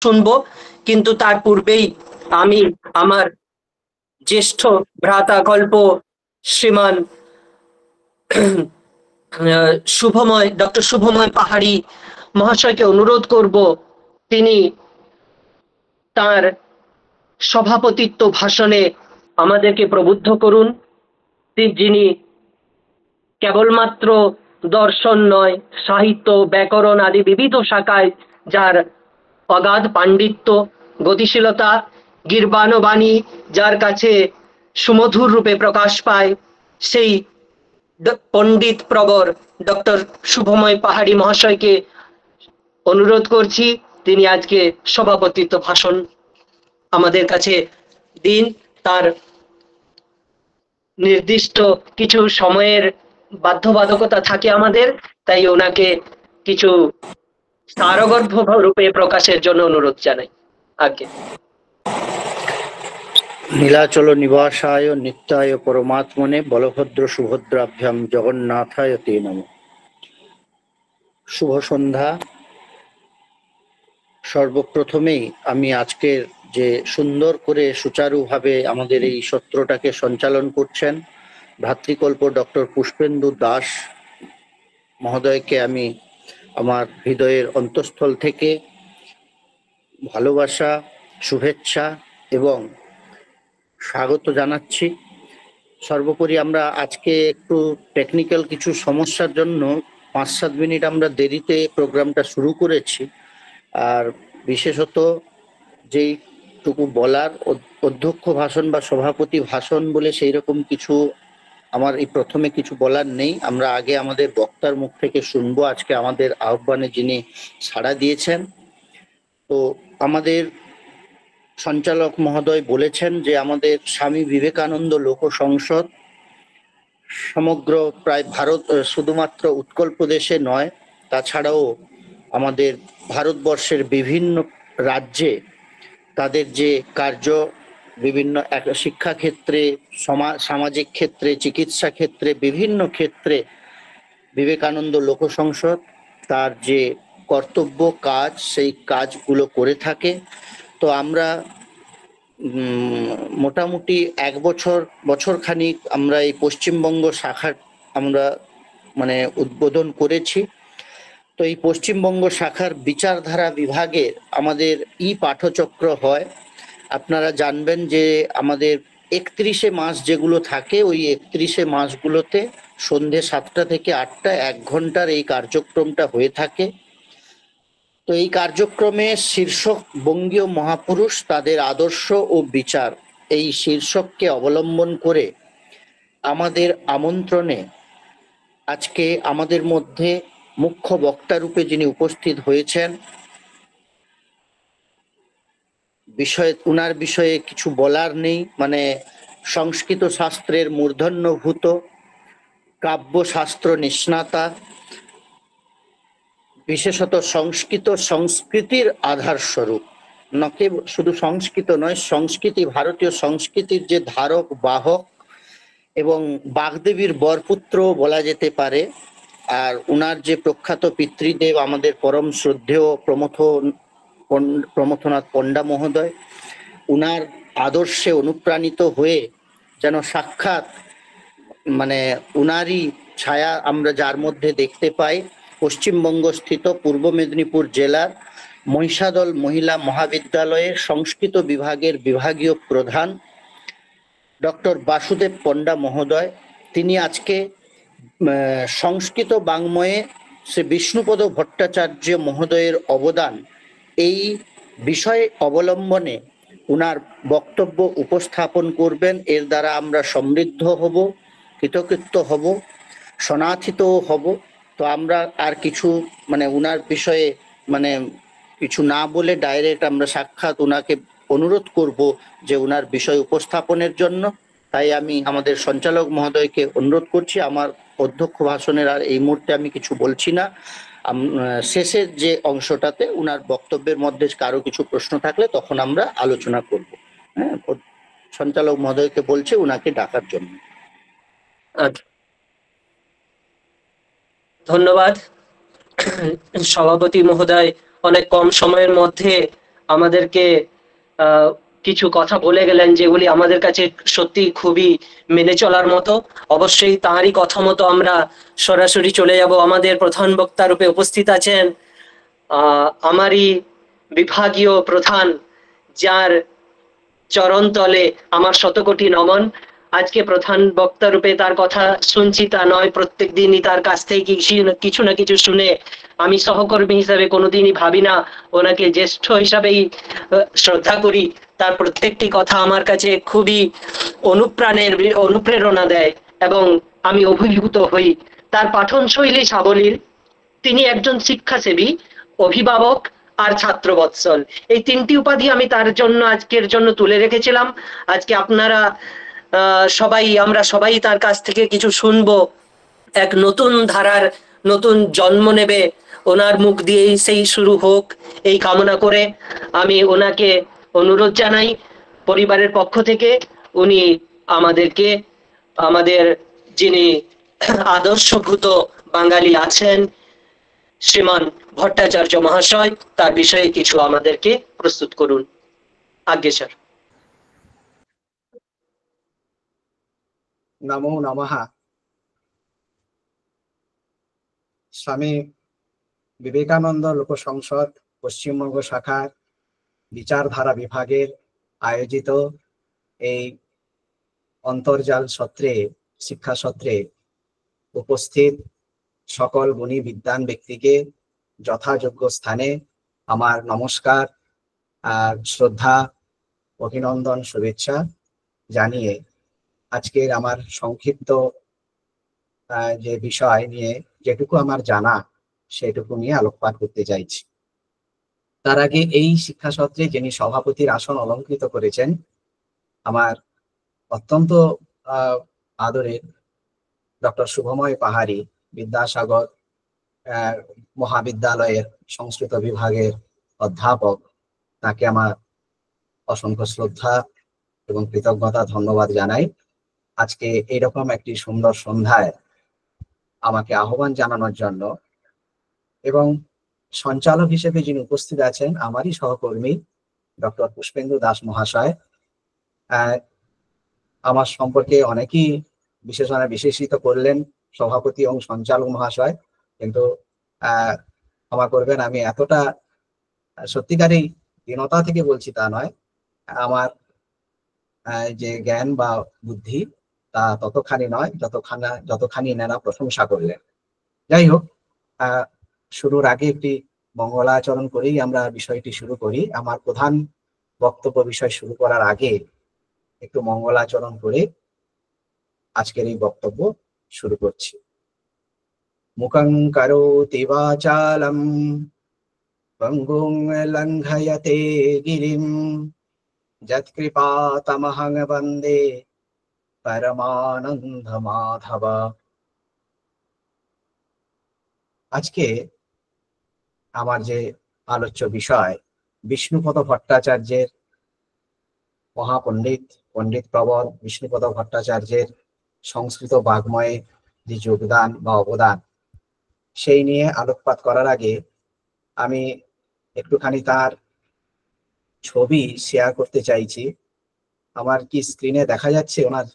শুনবো, কিন্তু তার পূর্বেই আমি আমার জ্যেষ্ঠ ভ্রাতা কল্প শ্রীমান শুভময় ডক্টর শুভময় পাহাড়ি মহাশয়কে অনুরোধ করব তিনি তার সভাপতিত্ব ভাষণে আমাদেরকে প্রবুদ্ধ করুন। যিনি কেবলমাত্র দর্শন নয়, সাহিত্য, ব্যাকরণ আদি বিবিধ শাখায় যার অগাধ পাণ্ডিত্য, গতিশীলতা, গীর্বাণ বাণী যার কাছে সুমধুর রূপে প্রকাশ পায়, সেই পণ্ডিত প্রবর ডক্টর শুভময় পাহাড়ি মহাশয়কে অনুরোধ করছি তিনি আজকে সভাপতিত্ব ভাষণ আমাদের কাছে দিন। তার নির্দিষ্ট কিছু সময়ের বাধ্যবাধকতা থাকে আমাদের, তাই ওনাকে কিছু সারগর্ভ রূপে প্রকাশের জন্য অনুরোধ জানাই। আগে নীলাচল নিবাসায় নিত্যায় পরমাত্মনে বলভদ্র সুভদ্রাভ্যাম জগন্নাথায় তে নমঃ। শুভ সন্ধ্যা। সর্বপ্রথমেই আমি আজকের যে সুন্দর করে সুচারুভাবে আমাদের এই সত্রটাকে সঞ্চালন করছেন ভ্রাতৃকল্প ডক্টর পুষ্পেন্দু দাস মহোদয়কে আমি আমার হৃদয়ের অন্তঃস্থল থেকে ভালোবাসা, শুভেচ্ছা এবং স্বাগত জানাচ্ছি। সর্বোপরি আমরা আজকে একটু টেকনিক্যাল কিছু সমস্যার জন্য 5-7 মিনিট আমরা দেরিতে প্রোগ্রামটা শুরু করেছি। আর বিশেষত যেইটুকু বলার অধ্যক্ষ ভাষণ বা সভাপতি ভাষণ বলে সেই রকম কিছু আমার এই প্রথমে কিছু বলার নেই। আমরা আগে আমাদের বক্তার মুখ থেকে শুনবো আজকে আমাদের আহ্বানে যিনি সাড়া দিয়েছেন। তো আমাদের সঞ্চালক মহোদয় বলেছেন যে আমাদের স্বামী বিবেকানন্দ লোক সংসদ সমগ্র প্রায় ভারত, শুধুমাত্র উৎকল প্রদেশে নয়, তাছাড়াও আমাদের ভারতবর্ষের বিভিন্ন রাজ্যে তাদের যে কার্য বিভিন্ন শিক্ষাক্ষেত্রে, সামাজিক ক্ষেত্রে, চিকিৎসা ক্ষেত্রে, বিভিন্ন ক্ষেত্রে বিবেকানন্দ লোক সংসদ তার যে কর্তব্য কাজ সেই কাজগুলো করে থাকে। তো আমরা মোটামুটি 1 বছরখানিক আমরা এই পশ্চিমবঙ্গ শাখার আমরা উদ্বোধন করেছি। তো এই পশ্চিমবঙ্গ শাখার বিচারধারা বিভাগে আমাদের পাঠচক্র হয়। আপনারা জানবেন যে আমাদের 31শে মাস যেগুলো থাকে ওই 31শে মাসগুলোতে সন্ধে 7টা থেকে 8টা 1 ঘন্টার এই কার্যক্রমটা হয়ে থাকে। তো এই কার্যক্রমে শীর্ষক বঙ্গীয় মহাপুরুষ তাদের আদর্শ ও বিচার এই শীর্ষককে অবলম্বন করে আমাদের আমন্ত্রণে আজকে আমাদের মধ্যে মুখ্য বক্তা রূপে যিনি উপস্থিত হয়েছেন, উনার বিষয়ে কিছু বলার নেই। সংস্কৃত শাস্ত্রের মূর্ধন্যভূত, কাব্যশাস্ত্র নিষ্ণাতা, বিশেষত সংস্কৃতির আধার স্বরূপ, নকে শুধু সংস্কৃত নয়, সংস্কৃতি, ভারতীয় সংস্কৃতির যে ধারক বাহক এবং বাগদেবীর বরপুত্র বলা যেতে পারে। আর উনার যে প্রখ্যাত পিতৃদেব আমাদের পরম শ্রদ্ধেয় প্রমথনাথ পণ্ডা মহোদয়, উনার আদর্শে অনুপ্রাণিত হয়ে যেন সাক্ষাৎ উনারই ছায়া আমরা যার মধ্যে দেখতে পাই। পশ্চিমবঙ্গ স্থিত পূর্ব মেদিনীপুর জেলার মহিষাদল মহিলা মহাবিদ্যালয়ের সংস্কৃত বিভাগের বিভাগীয় প্রধান ডক্টর বাসুদেব পণ্ডা মহোদয়, তিনি আজকে সংস্কৃত বাংময়ে শ্রী বিষ্ণুপদ ভট্টাচার্য মহোদয়ের অবদান এই বিষয়ে অবলম্বনে উনার বক্তব্য উপস্থাপন করবেন। এর দ্বারা আমরা সমৃদ্ধ হব, কৃতকৃত্য হব, সনাথিত হব। তো আমরা আর কিছু উনার বিষয়ে কিছু না বলে ডাইরেক্ট আমরা সাক্ষাৎ উনাকে অনুরোধ করব যে উনার বিষয় উপস্থাপনের জন্য। তাই আমি আমাদের সঞ্চালক মহোদয়কে অনুরোধ করছি, আমার অধ্যক্ষ ভাষণের আর এই মুহূর্তে আমি কিছু বলছি না। শেষের যে অংশটাতে উনার বক্তব্যের মধ্যে কারো কিছু প্রশ্ন থাকলে তখন আমরা আলোচনা করব। হ্যাঁ, সঞ্চালক মহোদয়কে বলছে উনাকে ডাকার জন্য। ধন্যবাদ সভাপতি মহোদয়। অনেক কম সময়ের মধ্যে আমাদেরকে আহ, কিছু কথা বলে গেলেন যেগুলি আমাদের কাছে সত্যি খুবই মেনে চলার মতো। অবশ্যই তাঁরই কথা মতো আমরা সরাসরি চলে যাব। আমাদের প্রধান বক্তা রূপে উপস্থিত আছেন আমারই বিভাগীয় প্রধান, যার চরণ তলে আমার শতকোটি নমন। আজকে প্রধান বক্তা রূপে তার কথা শুনছি তা নয়, প্রত্যেক দিনই তার কাছ থেকে কিছু না কিছু শুনে আমি সহকর্মী হিসাবে কোনোদিনই ভাবি না, ওনাকে জ্যেষ্ঠ হিসাবেই শ্রদ্ধা করি। তার প্রত্যেকটি কথা আমার কাছে খুবই অনুপ্রেরণা দেয় এবং আমি অভিভূত হই। তার পাঠন শৈলী সাবলীল। তিনি একজন শিক্ষাসেবী, অভিভাবক আর ছাত্র বৎসল, এই তিনটি উপাধি আমি তার জন্য আজকের জন্য তুলে রেখেছিলাম। আজকে আপনারা আমরা সবাই তার কাছ থেকে কিছু শুনবো। এক নতুন ধারার নতুন জন্ম নেবে ওনার মুখ দিয়েই, সেই শুরু হোক এই কামনা করে আমি ওনাকে অনুরোধ জানাই পরিবারের পক্ষ থেকে, উনি আমাদেরকে, আমাদের যিনি আদর্শভূত বাঙালি আছেন শ্রীমান ভট্টাচার্য মহাশয়, তার বিষয়ে কিছু আমাদেরকে প্রস্তুত করুন। আজ্ঞে স্যার। নমো নমঃ। স্বামী বিবেকানন্দ লোক সংসদ পশ্চিমবঙ্গ শাখার বিচারধারা বিভাগের আয়োজিত এই অন্তর্জাল সত্রে, শিক্ষা সত্রে উপস্থিত সকল গুণী বিদ্বান ব্যক্তিকে যথাযোগ্য স্থানে আমার নমস্কার আর শ্রদ্ধা, অভিনন্দন, শুভেচ্ছা জানিয়ে আজকের আমার সংক্ষিপ্ত যে বিষয় নিয়ে যেটুকু আমার জানা সেটুকু নিয়ে আলোকপাত করতে চাইছি। তার আগে এই শিক্ষা সত্রে যিনি সভাপতির আসন অলঙ্কৃত করেছেন, আমার অত্যন্ত আদরের ডক্টর শুভময় পাহাড়ি, বিদ্যাসাগর মহাবিদ্যালয়ের সংস্কৃত বিভাগের অধ্যাপক, তাকে আমার অসংখ্য শ্রদ্ধা এবং কৃতজ্ঞতা, ধন্যবাদ জানাই। আজকে এরকম একটি সুন্দর সন্ধ্যায় আমাকে আহ্বান জানানোর জন্য। এবং সঞ্চালক হিসেবে যিনি উপস্থিত আছেন আমারই সহকর্মী ডক্টর পুষ্পেন্দু দাস মহাশয়। আমার সম্পর্কে অনেকেই বিশেষিত করলেন সভাপতি এবং সঞ্চালক মহাশয়, কিন্তু ক্ষমা করবেন, আমি এতটা সত্যিকারই দীনতা থেকে বলছি তা নয়। আমার যে জ্ঞান বা বুদ্ধি তা ততখানি নয় যতখানি এনারা প্রশংসা করলেন। যাই হোক, শুরুর আগে একটি মঙ্গলাচরণ করেই আমরা বিষয়টি শুরু করি। আমার প্রধান বক্তব্য বিষয় শুরু করার আগে একটু মঙ্গলাচরণ করে আজকের এই বক্তব্য শুরু করছি। মুখং করোতি বাচালম পঙ্গুং লঙ্ঘয়তে গিরিম যৎকৃপাতমহং বন্দে পরমানন্দ মাধব। আজকে আমার যে আলোচ্য বিষয়, বিষ্ণুপদ ভট্টাচার্যের, মহাপণ্ডিত পণ্ডিত প্রবর বিষ্ণুপদ ভট্টাচার্যের সংস্কৃত বাগ্ময়ে যে যোগদান বা অবদান, সেই নিয়ে আলোকপাত করার আগে আমি একটুখানি তার ছবি শেয়ার করতে চাইছি। আমার কি স্ক্রিনে দেখা যাচ্ছে ওনার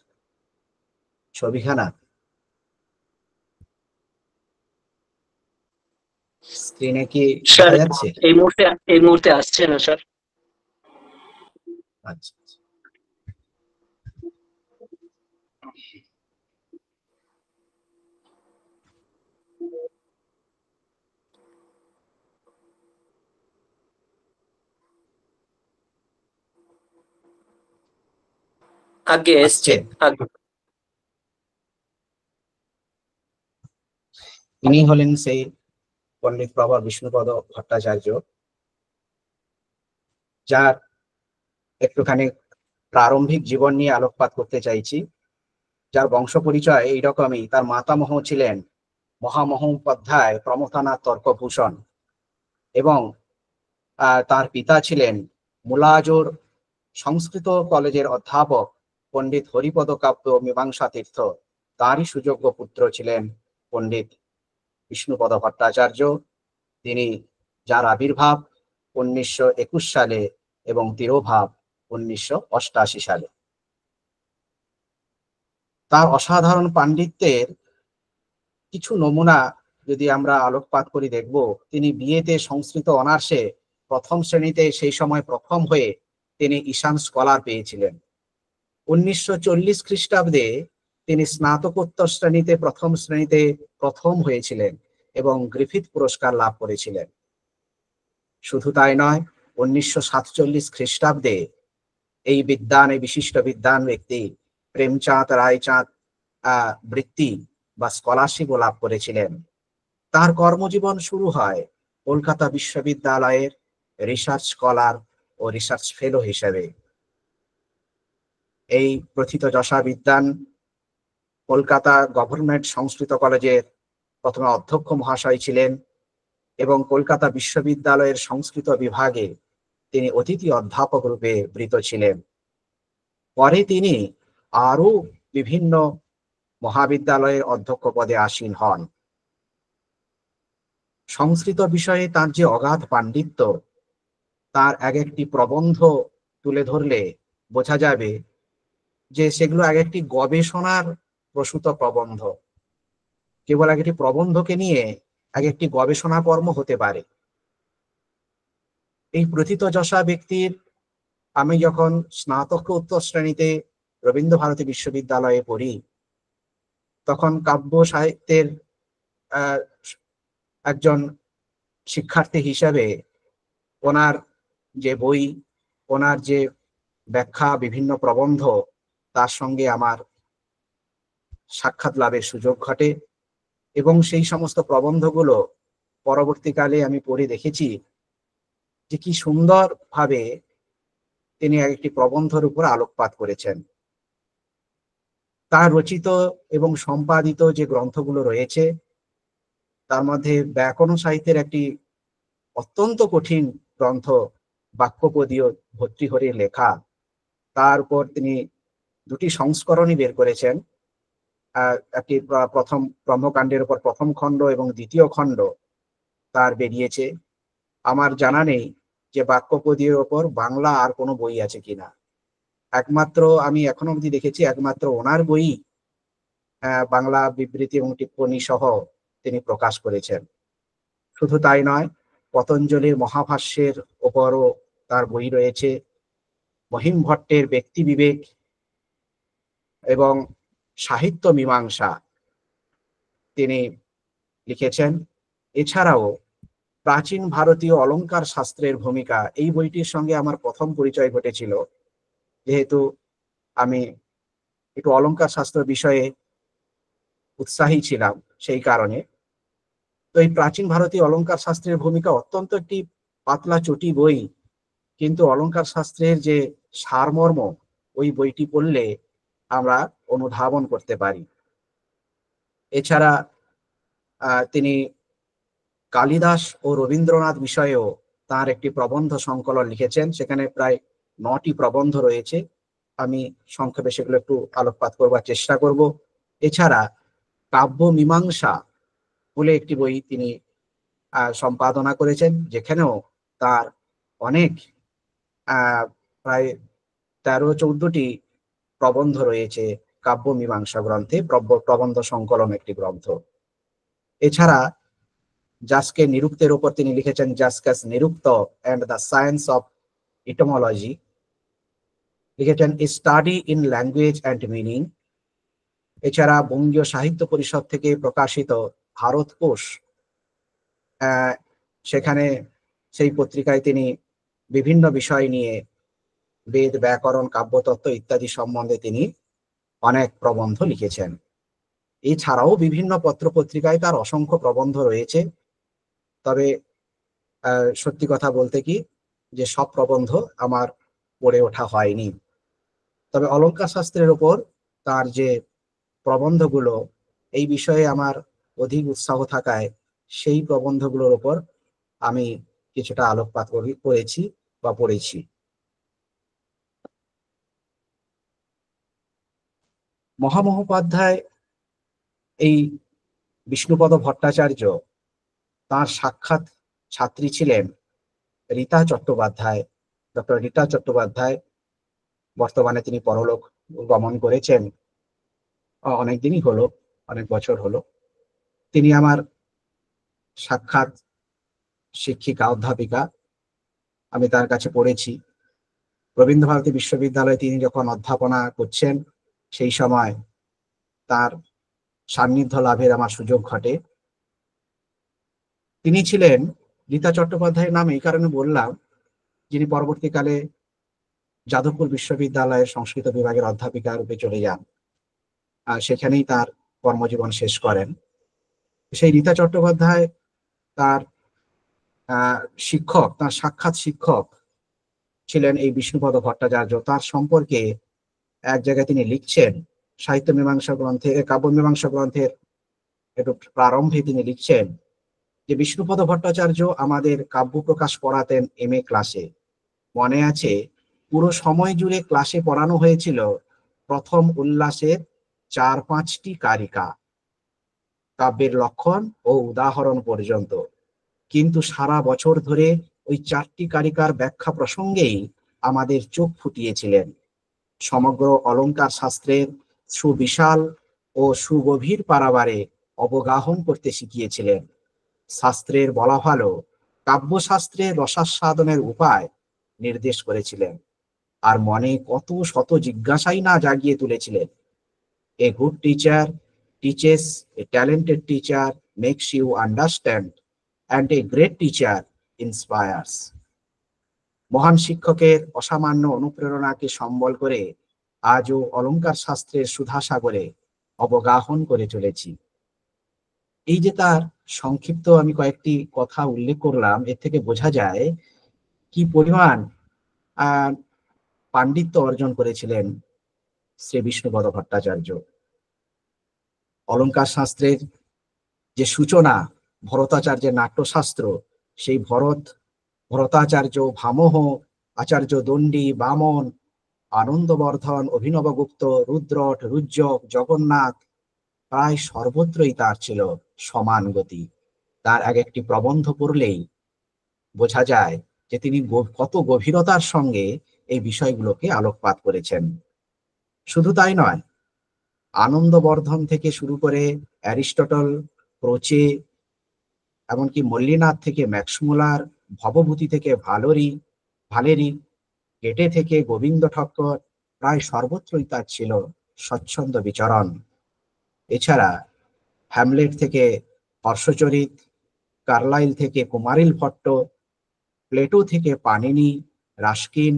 ছবিখানা? স্ক্রিনে কি দেখা যাচ্ছে? এই মুহূর্তে আসছে না স্যার। আচ্ছা, আগে এসছে। ইনি হলেন সেই পণ্ডিত প্রবর বিষ্ণুপদ ভট্টাচার্য, যার একটুখানি প্রারম্ভিক জীবন নিয়ে আলোকপাত করতে চাইছি। যার বংশ পরিচয় এইরকমই। তার মাতামহ ছিলেন মহামহোপাধ্যায় প্রমথনাথ তর্কভূষণ এবং তার পিতা ছিলেন মুলাজোর সংস্কৃত কলেজের অধ্যাপক পণ্ডিত হরিপদ কাব্য মীমাংসা তীর্থ। তারই সুযোগ্য পুত্র ছিলেন পণ্ডিত বিষ্ণুপদ ভট্টাচার্য। তিনি, যার আবির্ভাব 1921 সালে এবং তিরোভাব 1988 সালে। তার অসাধারণ পাণ্ডিত্যের কিছু নমুনা যদি আমরা আলোকপাত করি দেখব, তিনি বিএতে সংস্কৃত অনার্সে প্রথম শ্রেণীতে সেই সময় প্রথম হয়ে তিনি ঈশান স্কলার পেয়েছিলেন। 1940 খ্রিস্টাব্দে তিনি স্নাতকোত্তর শ্রেণীতে প্রথম হয়েছিলেন এবং গ্রিফিথ পুরস্কার লাভ করেছিলেন। শুধু তাই নয়, 1947 খ্রিস্টাব্দে এই বিশিষ্ট বিদ্বান ব্যক্তি প্রেমচাঁদ রায়চাঁদ বৃত্তি বা স্কলারশিপও লাভ করেছিলেন। তার কর্মজীবন শুরু হয় কলকাতা বিশ্ববিদ্যালয়ের রিসার্চ স্কলার ও রিসার্চ ফেলো হিসেবে। এই প্রথিতযশা বিদ্বান কলকাতা গভর্নমেন্ট সংস্কৃত কলেজের প্রথমে অধ্যক্ষ মহাশয় ছিলেন এবং কলকাতা বিশ্ববিদ্যালয়ের সংস্কৃত বিভাগে তিনি অতিথি অধ্যাপক রূপে বৃত ছিলেন। পরে তিনি আরো বিভিন্ন মহাবিদ্যালয়ের অধ্যক্ষ পদে আসীন হন। সংস্কৃত বিষয়ে তার যে অগাধ পাণ্ডিত্য, তার এক একটি প্রবন্ধ তুলে ধরলে বোঝা যাবে যে সেগুলো এক একটি গবেষণার প্রসূত প্রবন্ধ। কেবল এক একটি প্রবন্ধকে নিয়ে এক একটি গবেষণা কর্ম হতে পারে। এই প্রথিতযশা ব্যক্তির আমি যখন স্নাতকোত্তর শ্রেণীতে রবীন্দ্র ভারতী বিশ্ববিদ্যালয়ে পড়ি, তখন কাব্য সাহিত্যের একজন শিক্ষার্থী হিসাবে ওনার যে বই, ওনার যে ব্যাখ্যা, বিভিন্ন প্রবন্ধ, তার সঙ্গে আমার সাক্ষাৎ লাভের সুযোগ ঘটে এবং সেই সমস্ত প্রবন্ধগুলো পরবর্তীকালে আমি পড়ে দেখেছি যে কি সুন্দরভাবে তিনি একটি প্রবন্ধের উপর আলোকপাত করেছেন। তার রচিত এবং সম্পাদিত যে গ্রন্থগুলো রয়েছে, তার মধ্যে ব্যাকরণ সাহিত্যের একটি অত্যন্ত কঠিন গ্রন্থ বাক্যপদীয় ভর্তৃহরির লেখা, তার উপর তিনি দুটি সংস্করণই বের করেছেন। একটি প্রথম ব্রহ্মকাণ্ডের উপর প্রথম খণ্ড এবং দ্বিতীয় খণ্ড তার বেরিয়েছে। আমার জানা নেই যে বাক্যপদীর ওপর বাংলা আর কোনো বই আছে কিনা। একমাত্র আমি এখনো অবধি দেখেছি একমাত্র ওনার বই বাংলা বিবৃতি এবং টিপ্পনী সহ তিনি প্রকাশ করেছেন। শুধু তাই নয়, পতঞ্জলির মহাভাষ্যের ওপরও তার বই রয়েছে। মহিম ভট্টের ব্যক্তি বিবেক এবং সাহিত্য মীমাংসা তিনি লিখেছেন। এছাড়াও প্রাচীন ভারতীয় অলংকার শাস্ত্রের ভূমিকা, এই বইটির সঙ্গে আমার প্রথম পরিচয় ঘটেছিল, যেহেতু আমি একটু অলংকার শাস্ত্র বিষয়ে উৎসাহী ছিলাম সেই কারণে। তো এই প্রাচীন ভারতীয় অলংকার শাস্ত্রের ভূমিকা অত্যন্ত একটি পাতলা চটি বই, কিন্তু অলংকার শাস্ত্রের যে সারমর্ম ওই বইটি পড়লে আমরা অনুধাবন করতে পারি। এছাড়া তিনি কালিদাস ও রবীন্দ্রনাথ বিষয়েও তার একটি প্রবন্ধ সংকলন লিখেছেন। সেখানে প্রায় 9টি প্রবন্ধ রয়েছে। আমি সংক্ষেপে সেগুলো একটু আলোকপাত করবার চেষ্টা করব। এছাড়া কাব্য মীমাংসা বলে একটি বই তিনি সম্পাদনা করেছেন, যেখানেও তার অনেক প্রায় 13-14টি প্রবন্ধ রয়েছে। কাব্য মীমাংসা গ্রন্থে প্রবন্ধ সংকলন একটি গ্রন্থ। এছাড়া জাসকে নিরুক্তের উপর তিনি লিখেছেন জাসকাস নিরুক্ত অ্যান্ড দ্য সায়েন্স অফ ইটমোলজি, লিখেছেন a study in language and meaning. এছাড়া বঙ্গীয় সাহিত্য পরিষদ থেকে প্রকাশিত ভারতকোষ, সেখানে সেই পত্রিকায় তিনি বিভিন্ন বিষয় নিয়ে বেদ, ব্যাকরণ, কাব্যতত্ত্ব ইত্যাদি সম্বন্ধে তিনি অনেক প্রবন্ধ লিখেছেন। এছাড়াও বিভিন্ন পত্র পত্রিকায় তার অসংখ্য প্রবন্ধ রয়েছে। তবে সত্যি কথা বলতে কি, যে সব প্রবন্ধ আমার পড়ে ওঠা হয়নি। তবে অলংকার শাস্ত্রের উপর তার যে প্রবন্ধগুলো, এই বিষয়ে আমার অধিক উৎসাহ থাকায় সেই প্রবন্ধগুলোর উপর আমি কিছুটা আলোকপাত করেছি বা পড়েছি। মহামহোপাধ্যায় এই বিষ্ণুপদ ভট্টাচার্য তার সাক্ষাৎ ছাত্রী ছিলেন রীতা চট্টোপাধ্যায়, ডক্টর রীতা চট্টোপাধ্যায়। বর্তমানে তিনি পরলোক গমন করেছেন, অনেকদিনই হলো, অনেক বছর হলো। তিনি আমার সাক্ষাৎ শিক্ষিকা, অধ্যাপিকা। আমি তার কাছে পড়েছি। রবীন্দ্রভারতী বিশ্ববিদ্যালয়ে তিনি যখন অধ্যাপনা করছেন, সেই সময় তার সান্নিধ্য লাভের আমার সুযোগ ঘটে। তিনি ছিলেন রীতা চট্টোপাধ্যায়ের নাম এই কারণে বললাম, যিনি পরবর্তীকালে যাদবপুর বিশ্ববিদ্যালয়ের সংস্কৃত বিভাগের অধ্যাপিকা রূপে চলে যান, আর সেখানেই তার কর্মজীবন শেষ করেন। সেই রীতা চট্টোপাধ্যায় তার শিক্ষক, তার সাক্ষাৎ শিক্ষক ছিলেন এই বিষ্ণুপদ ভট্টাচার্য। তার সম্পর্কে এক জায়গায় তিনি লিখছেন, সাহিত্য মীমাংসা গ্রন্থে, কাব্য মীমাংসা গ্রন্থের একটু প্রারম্ভে তিনি লিখছেন যে বিষ্ণুপদ ভট্টাচার্য আমাদের কাব্য প্রকাশ পড়াতেন MA ক্লাসে। মনে আছে, পুরো সময় জুড়ে ক্লাসে পড়ানো হয়েছিল প্রথম উল্লাসের 4-5টি কারিকা, কাব্যের লক্ষণ ও উদাহরণ পর্যন্ত। কিন্তু সারা বছর ধরে ওই 4টি কারিকার ব্যাখ্যা প্রসঙ্গেই আমাদের চোখ ফুটিয়েছিলেন। সমগ্র অলঙ্কার শাস্ত্রের সুবিশাল ও সুগভীর পারাবারে অবগাহন করতে শিখিয়েছিলেন। শাস্ত্রের বলা ভালো, কাব্যশাস্ত্রের রসাস্বাদনের উপায় নির্দেশ করেছিলেন, আর মনে কত শত জিজ্ঞাসাই না জাগিয়ে তুলেছিলেন। A good teacher teaches, a talented teacher makes you understand, and a great teacher inspires. মহান শিক্ষকের অসামান্য অনুপ্রেরণাকে সম্বল করে আজও অলঙ্কার শাস্ত্রের সুধাসাগরে অবগাহন করে চলেছি। এই যে তার সংক্ষিপ্ত আমি কয়েকটি কথা উল্লেখ করলাম, এর থেকে বোঝা যায় কি পরিমাণ পাণ্ডিত্য অর্জন করেছিলেন শ্রী বিষ্ণুপদ ভট্টাচার্য। অলঙ্কার শাস্ত্রের যে সূচনা, ভরতাচার্যের নাট্যশাস্ত্র, সেই ভরতাচার্য, ভামহ, আচার্য দণ্ডী, বামন, আনন্দবর্ধন, অভিনবগুপ্ত, রুদ্রট, রুজ্জক, জগন্নাথ, প্রায় সর্বত্রই তার ছিল সমান গতি। তার এক একটি প্রবন্ধ পড়লেই বোঝা যায় যে তিনি কত গভীরতার সঙ্গে এই বিষয়গুলোকে আলোকপাত করেছেন। শুধু তাই নয়, আনন্দবর্ধন থেকে শুরু করে অ্যারিস্টটল, ক্রোচে, এমনকি মল্লিনাথ থেকে ম্যাক্সমূলার, ভবভূতি থেকে ভালেরি, গেটে থেকে গোবিন্দ ঠক্কর, প্রায় সর্বত্রই তার ছিল স্বচ্ছন্দ বিচরণ। এছাড়া হ্যামলেট থেকে হর্ষচরিত, কার্লাইল থেকে কুমারিল ভট্ট, প্লেটো থেকে পানিনি, রাস্কিন,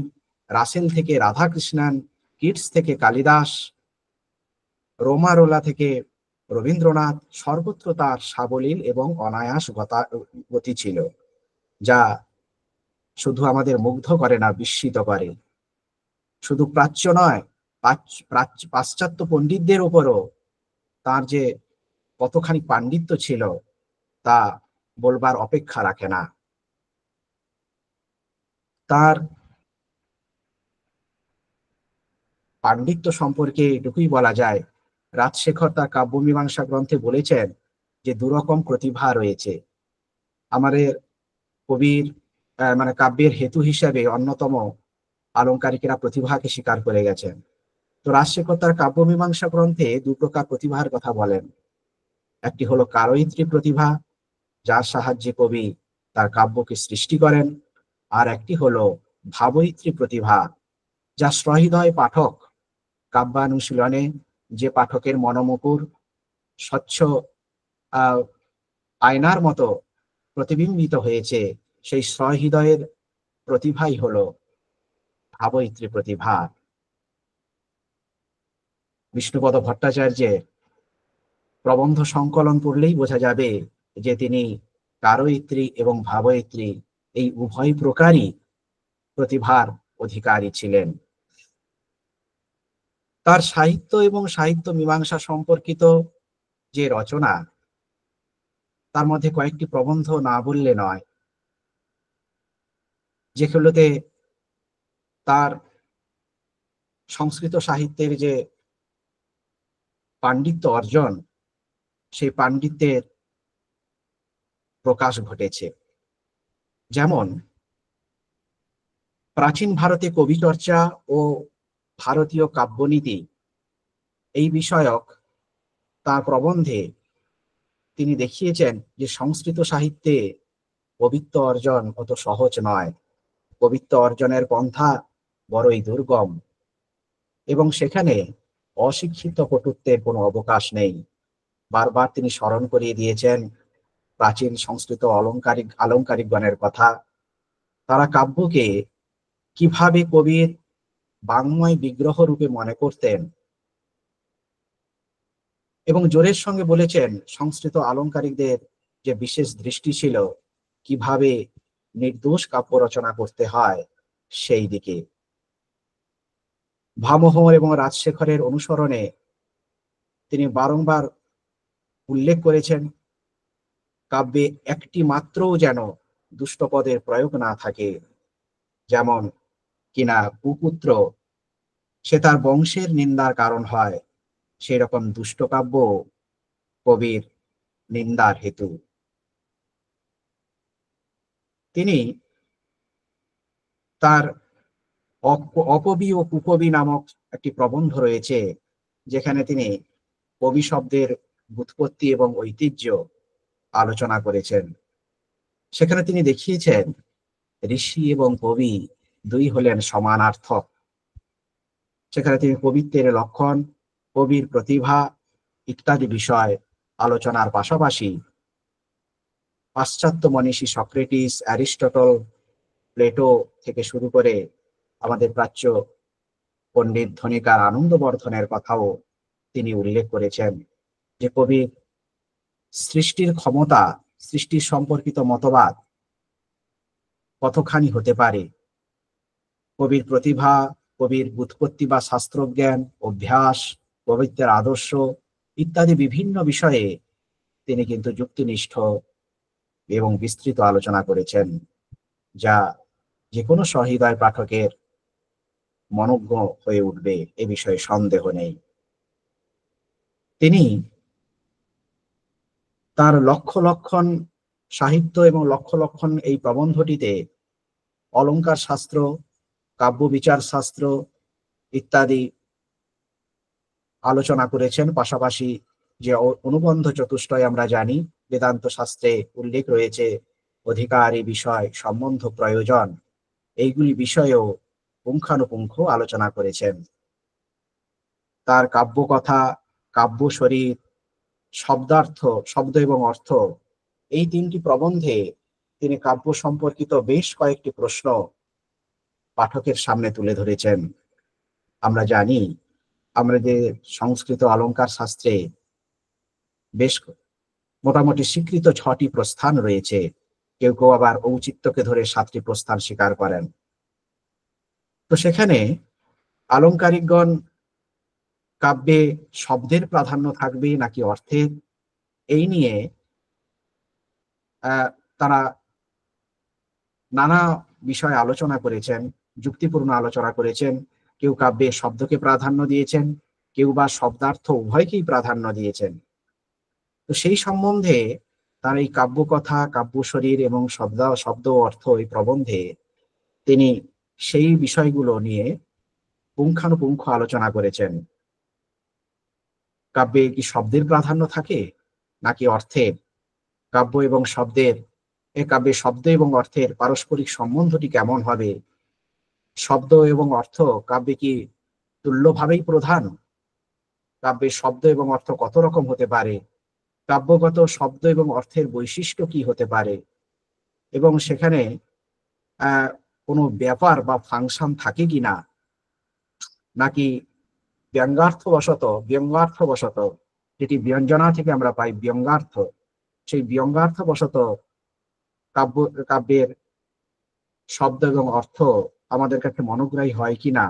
রাসেল থেকে রাধাকৃষ্ণন, কিটস থেকে কালিদাস, রোমারোলা থেকে রবীন্দ্রনাথ, সর্বত্র তার সাবলীল এবং অনায়াস গতি ছিল, যা শুধু আমাদের মুগ্ধ করে না, বিস্মিত করে। শুধু প্রাচ্য নয়, পাশ্চাত্য পণ্ডিতদের উপরও তার যে কতখানি পাণ্ডিত্য ছিল তা বলবার অপেক্ষা রাখে না। তার পাণ্ডিত্য সম্পর্কে এটুকুই বলা যায়, রাজশেখর তার কাব্যমীমাংসা গ্রন্থে বলেছেন যে দুরকম প্রতিভা রয়েছে। আমাদের কবির মানে কাব্যের হেতু হিসাবে অন্যতম আলংকারিকেরা প্রতিভাকে স্বীকার করে গেছেন। তো রাজশেখর তার কাব্যমীমাংসা গ্রন্থে দু প্রকার প্রতিভার কথা বলেন। একটি হলো কারয়িত্রী প্রতিভা, যার সাহায্যে কবি তার কাব্যকে সৃষ্টি করেন, আর একটি হলো ভাবয়িত্রী প্রতিভা, যা সহৃদয় পাঠক কাব্যানুশীলনে যে পাঠকের মনোমুকুর স্বচ্ছ আয়নার মতো প্রতিবিম্বিত হয়েছে, সেই সহৃদয়ের প্রতিভাই হলো ভাবয়িত্রী প্রতিভা। বিষ্ণুপদ ভট্টাচার্যের প্রবন্ধ সংকলন পড়লেই বোঝা যাবে যে তিনি কারয়িত্রী এবং ভাবয়িত্রী এই উভয় প্রকারই প্রতিভার অধিকারী ছিলেন। তার সাহিত্য এবং সাহিত্য মীমাংসা সম্পর্কিত যে রচনা, তার মধ্যে কয়েকটি প্রবন্ধ না বললে নয়, যেগুলোতে তার সংস্কৃত সাহিত্যের যে পাণ্ডিত্য অর্জন, সেই পাণ্ডিত্যের প্রকাশ ঘটেছে। যেমন প্রাচীন ভারতে কবি চর্চা ও ভারতীয় কাব্যনীতি এই বিষয়ক তার প্রবন্ধে তিনি দেখিয়েছেন যে সংস্কৃত সাহিত্যে কবিত্ব অর্জন অত সহজ নয়, কবিত্ব অর্জনের পন্থা বড়ই দুর্গম, এবং সেখানে অশিক্ষিত পটুত্বের কোনো অবকাশ নেই। বারবার তিনি স্মরণ করিয়ে দিয়েছেন প্রাচীন সংস্কৃত আলংকারিকগণের কথা। তারা কাব্যকে কিভাবে কবির বাংময় বিগ্রহ রূপে মনে করতেন, এবং জোরের সঙ্গে বলেছেন সংস্কৃত আলংকারিকদের যে বিশেষ দৃষ্টি ছিল কিভাবে নির্দোষ কাব্য রচনা করতে হয় সেই দিকে। ভামহ এবং রাজশেখরের অনুসরণে তিনি বারংবার উল্লেখ করেছেন কাব্যে একটি মাত্রও যেন দুষ্টপদের প্রয়োগ না থাকে, যেমন কিনা কুপুত্র সে তার বংশের নিন্দার কারণ হয়, সেই রকম দুষ্ট কাব্য কবির নিন্দার হেতু। তিনি তার অকবি ও কুকবি নামক একটি প্রবন্ধ রয়েছে, যেখানে তিনি কবি শব্দের ব্যুৎপত্তি এবং ঐতিহ্য আলোচনা করেছেন। সেখানে তিনি দেখিয়েছেন ঋষি এবং কবি দুই হলেন সমানার্থক। সেখানে তিনি কবিত্বের লক্ষণ, কবির প্রতিভা ইত্যাদি বিষয় আলোচনার পাশাপাশি পাশ্চাত্য মনীষী সক্রেটিস, অ্যারিস্টটল, প্লেটো থেকে শুরু করে আমাদের প্রাচ্য পণ্ডিত ধনিকার আনন্দবর্ধনের কথাও তিনি উল্লেখ করেছেন, যে কবির সৃষ্টির ক্ষমতা, সৃষ্টির সম্পর্কিত মতবাদ কতখানি হতে পারে, কবির প্রতিভা, কবির ব্যুৎপত্তি বা শাস্ত্রজ্ঞান, অভ্যাস, কবিত্বের আদর্শ ইত্যাদি বিভিন্ন বিষয়ে তিনি কিন্তু যুক্তিনিষ্ঠ এবং বিস্তৃত আলোচনা করেছেন, যা যে কোনো সহৃদয় পাঠকের মনোজ্ঞ হয়ে উঠবে এ বিষয়ে সন্দেহ নেই। তিনি তার লক্ষ লক্ষণ সাহিত্য এবং লক্ষ লক্ষণ এই প্রবন্ধটিতে অলঙ্কার শাস্ত্র, কাব্য বিচার শাস্ত্র ইত্যাদি আলোচনা করেছেন। পাশাপাশি যে অনুবন্ধ চতুষ্টয় আমরা জানি, বেদান্ত শাস্ত্রে উল্লেখ রয়েছে অধিকারী বিষয়, সম্বন্ধ, প্রয়োজন, এইগুলি বিষয়েও পুঙ্খানুপুঙ্খ আলোচনা করেছেন। তার কাব্যকথা, কাব্য শরীর, শব্দার্থ, শব্দ এবং অর্থ, এই তিনটি প্রবন্ধে তিনি কাব্য সম্পর্কিত বেশ কয়েকটি প্রশ্ন পাঠকের সামনে তুলে ধরেছেন। আমরা জানি আমাদের সংস্কৃত অলঙ্কার শাস্ত্রে বেশ মোটামুটি স্বীকৃত 6টি প্রস্থান রয়েছে, কেউ কেউ আবার ঔচিত্যকে ধরে 7টি প্রস্থান স্বীকার করেন। তো সেখানে আলংকারিকগণ কাব্যে শব্দের প্রাধান্য থাকবে নাকি অর্থের, এই নিয়ে তারা নানা বিষয়ে আলোচনা করেছেন, যুক্তিপূর্ণ আলোচনা করেছেন। কেউ কাব্যে শব্দকে প্রাধান্য দিয়েছেন, কেউ বা শব্দার্থ উভয়কেই প্রাধান্য দিয়েছেন। তো সেই সম্বন্ধে তার এই কাব্যকথা, কাব্য শরীর এবং শব্দ অর্থ এই প্রবন্ধে তিনি সেই বিষয়গুলো নিয়ে পুঙ্খানুপুঙ্খ আলোচনা করেছেন। কাব্যে কি শব্দের প্রাধান্য থাকে নাকি অর্থের? কাব্য এবং শব্দের কাব্যে শব্দ এবং অর্থের পারস্পরিক সম্বন্ধটি কেমন হবে? শব্দ এবং অর্থ কাব্যে কি তুল্যভাবেই প্রধান? কাব্যের শব্দ এবং অর্থ কত রকম হতে পারে? কাব্যগত শব্দ এবং অর্থের বৈশিষ্ট্য কি হতে পারে? এবং সেখানে কোনো ব্যাপার বা ফাংশন থাকে কিনা, নাকি ব্যঙ্গার্থবশত, যেটি ব্যঞ্জনা থেকে আমরা পাই ব্যঙ্গার্থ, সেই ব্যঙ্গার্থবশত কাব্যের শব্দ এবং অর্থ আমাদের কাছে মনোগ্রাহী হয় কিনা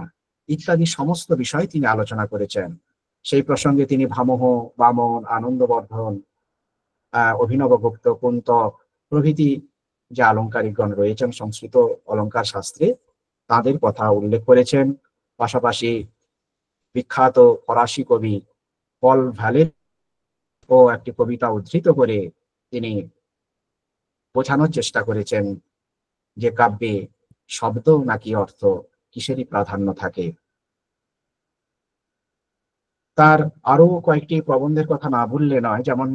ইত্যাদি সমস্ত বিষয় তিনি আলোচনা করেছেন। সেই প্রসঙ্গে তিনি ভামহ, বামন, আনন্দবর্ধন, অভিনবগুপ্ত, কুন্তক প্রভৃতি যে আলংকারিকগণ রয়েছেন সংস্কৃত অলঙ্কার শাস্ত্রে, তাদের কথা উল্লেখ করেছেন। পাশাপাশি বিখ্যাত ফরাসি কবি পল ভ্যালের ও একটি কবিতা উদ্ধৃত করে তিনি বোঝানোর চেষ্টা করেছেন যে কাব্যে শব্দ নাকি অর্থ, কিসেরই প্রাধান্য থাকে। তার আরো কয়েকটি প্রবন্ধের কথা না বললে নয়, যেমন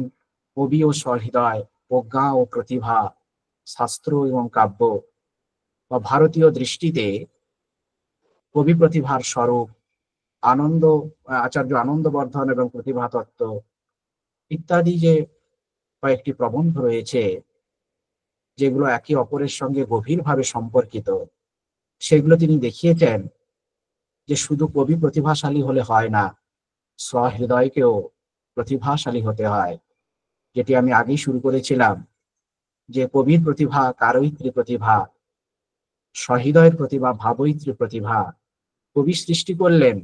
কবি ও সহৃদয়, প্রজ্ঞা ও প্রতিভা, শাস্ত্র এবং কাব্য, বা ভারতীয় দৃষ্টিতে কবি প্রতিভার স্বরূপ, আনন্দ আচার্য আনন্দবর্ধন এবং প্রতিভা তত্ত্ব ইত্যাদি যে কয়েকটি প্রবন্ধ রয়েছে, যেগুলো একে অপরের সঙ্গে গভীরভাবে সম্পর্কিত, সেগুলো তিনি দেখিয়েছেন যে শুধু কবি প্রতিভাশালী হলে হয় না, সহৃদয়কেও প্রতিভাশালী হতে হয়। যেটি আমি আগেই শুরু করেছিলাম, যে কবির প্রতিভা কারৈত্রী প্রতিভা, সহৃদয়ের প্রতিভা ভাবৈত্রী প্রতিভা। কবি সৃষ্টি করলেন,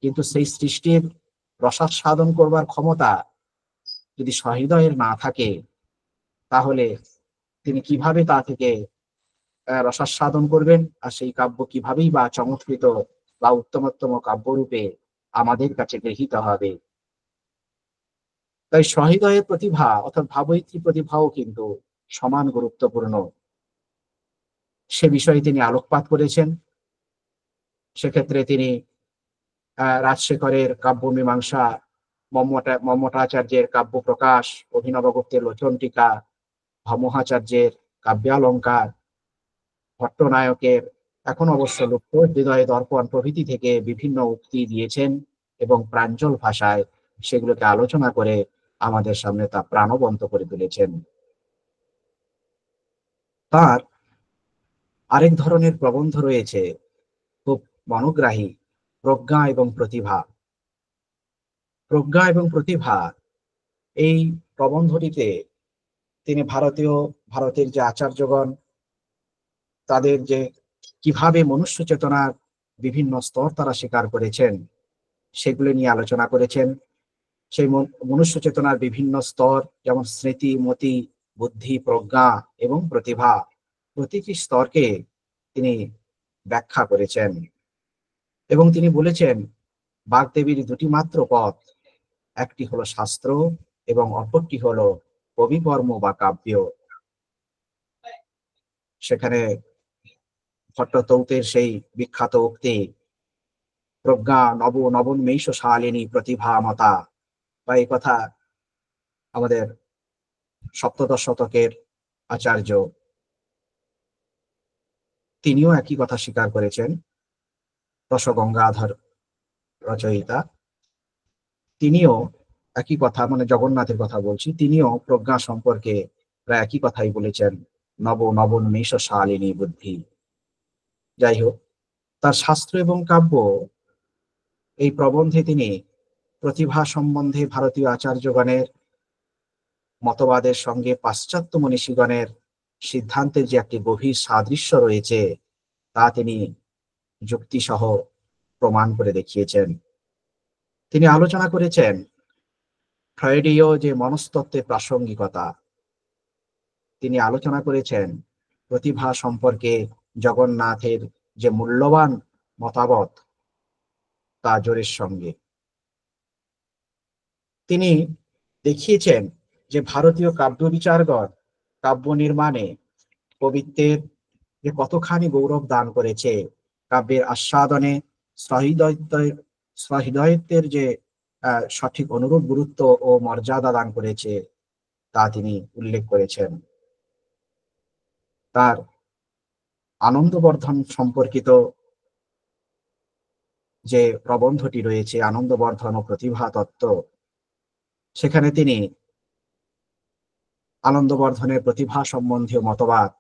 কিন্তু সেই সৃষ্টির রসাস্বাদন করবার ক্ষমতা যদি সহৃদয়ের না থাকে, তাহলে তিনি কিভাবে তা থেকে রসাস্বাদন করবেন, আর সেই কাব্য কিভাবেই বা চমৎকৃত বা উত্তমোত্তম কাব্যরূপে আমাদের কাছে গৃহীত হবে। তাই সহৃদয়ের প্রতিভা অর্থাৎ ভাবৈত্রী প্রতিভাও কিন্তু সমান গুরুত্বপূর্ণ। সে বিষয়ে তিনি আলোকপাত করেছেন। সেক্ষেত্রে তিনি রাজশেখরের কাব্য মীমাংসা, মম্মটাচার্যের কাব্য প্রকাশ, অভিনবগুপ্তের লোচন টিকা, ভমহাচার্যের কাব্যালঙ্কার, ভট্টনায়কের এখন অবশ্য লুপ্ত হৃদয় দর্পণ প্রভৃতি থেকে বিভিন্ন উক্তি দিয়েছেন এবং প্রাঞ্জল ভাষায় সেগুলোকে আলোচনা করে আমাদের সামনে তা প্রাণবন্ত করে তুলেছেন। তার আরেক ধরনের প্রবন্ধ রয়েছে খুব মনোগ্রাহী, প্রজ্ঞা এবং প্রতিভা। প্রজ্ঞা এবং প্রতিভা এই প্রবন্ধটিতে তিনি ভারতের যে আচার্যগণ, তাদের যে কিভাবে মনুষ্য চেতনার বিভিন্ন স্তর তারা স্বীকার করেছেন, সেগুলো নিয়ে আলোচনা করেছেন। সেই মনুষ্য চেতনার বিভিন্ন স্তর, যেমন স্মৃতি, মতি, বুদ্ধি, প্রজ্ঞা এবং প্রতিভা, প্রতিটি স্তরকে তিনি ব্যাখ্যা করেছেন। এবং তিনি বলেছেন, বাগদেবীর দুটি মাত্র পথ, একটি হলো শাস্ত্র এবং অপরটি হলো কবিকর্ম বা কাব্য। সেখানে ভট্টতৌতের সেই বিখ্যাত উক্তি, প্রজ্ঞা নবন্মেষ শালিনী প্রতিভা মতা, বা এই কথা আমাদের সপ্তদশ শতকের আচার্য তিনিও একই কথা স্বীকার করেছেন। রসগঙ্গাধর রচয়িতা, তিনিও একই কথা, মানে জগন্নাথের কথা বলছি, তিনিও প্রজ্ঞা সম্পর্কে প্রায় একই কথাই বলেছেন, নবন্মেষ শালিনী বুদ্ধি। যাই হোক, তার শাস্ত্র এবং কাব্য এই প্রবন্ধে তিনি প্রতিভা সম্বন্ধে ভারতীয় আচার্যগণের মতবাদের সঙ্গে পাশ্চাত্য মনীষীগণের সিদ্ধান্তের যে একটি গভীর সাদৃশ্য রয়েছে, তা তিনি যুক্তিসহ প্রমাণ করে দেখিয়েছেন। তিনি আলোচনা করেছেন ফ্রয়েডীয় যে মনস্তত্ত্বের প্রাসঙ্গিকতা। তিনি আলোচনা করেছেন প্রতিভা সম্পর্কে জগন্নাথের যে মূল্যবান মতামত, তা জোরের সঙ্গে তিনি দেখিয়েছেন যে ভারতীয় কাব্য বিচারগণ কাব্য নির্মাণে কবিত্বের যে কতখানি গৌরব দান করেছে, কাব্যের আস্বাদনে সহৃদয়ত্বের যে সঠিক অনুরূপ গুরুত্ব ও মর্যাদা দান করেছে, তা তিনি উল্লেখ করেছেন। তার আনন্দবর্ধন সম্পর্কিত যে প্রবন্ধটি রয়েছে, আনন্দবর্ধন ও প্রতিভা তত্ত্ব, সেখানে তিনি আনন্দবর্ধনের প্রতিভা সম্বন্ধীয় মতবাদ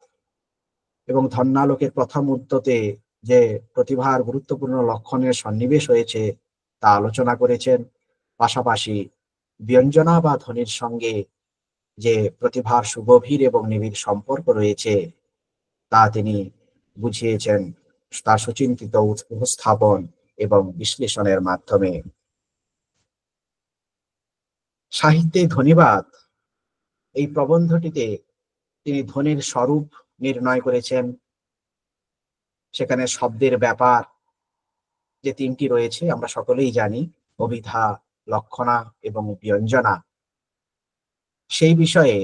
এবং ধন্যালোকের প্রথম উদ্যতে যে প্রতিভার গুরুত্বপূর্ণ লক্ষণের সন্নিবেশ হয়েছে, তা আলোচনা করেছেন। পাশাপাশি ব্যঞ্জনা বা ধ্বনির সঙ্গে যে প্রতিভার সুগভীর এবং নিবিড় সম্পর্ক রয়েছে, তা তিনি বুঝিয়েছেন তার সুচিন্তিত উপস্থাপন এবং বিশ্লেষণের মাধ্যমে। সাহিত্যে ধ্বনিবাদ এই প্রবন্ধটিতে তিনি ধ্বনির স্বরূপ নির্ণয় করেছেন। সেখানে শব্দের ব্যাপার যে তিনটি রয়েছে আমরা সকলেই জানি, অভিধা, লক্ষণা এবং ব্যঞ্জনা, সেই বিষয়ে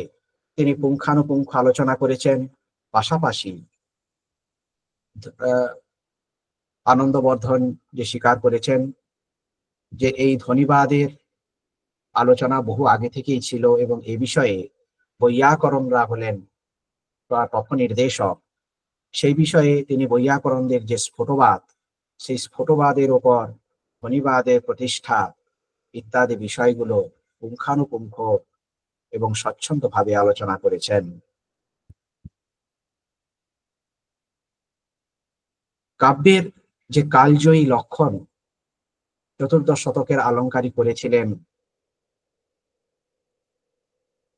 তিনি পুঙ্খানুপুঙ্খ আলোচনা করেছেন। পাশাপাশি আহ, আনন্দবর্ধন যে স্বীকার করেছেন যে এই ধ্বনিবাদের আলোচনা বহু আগে থেকেই ছিল এবং এ বিষয়ে বৈয়াকরণরা হলেন পথ নির্দেশক। সেই বিষয়ে তিনি বৈয়াকরণদের যে স্ফোটবাদ, সেই স্ফোটবাদের ওপর ধ্বনিবাদের প্রতিষ্ঠা ইত্যাদি বিষয়গুলো পুঙ্খানুপুঙ্খ এবং স্বচ্ছন্দভাবে আলোচনা করেছেন। কাব্যের যে কালজয়ী লক্ষণ চতুর্দশ শতকের আলঙ্কারী করেছিলেন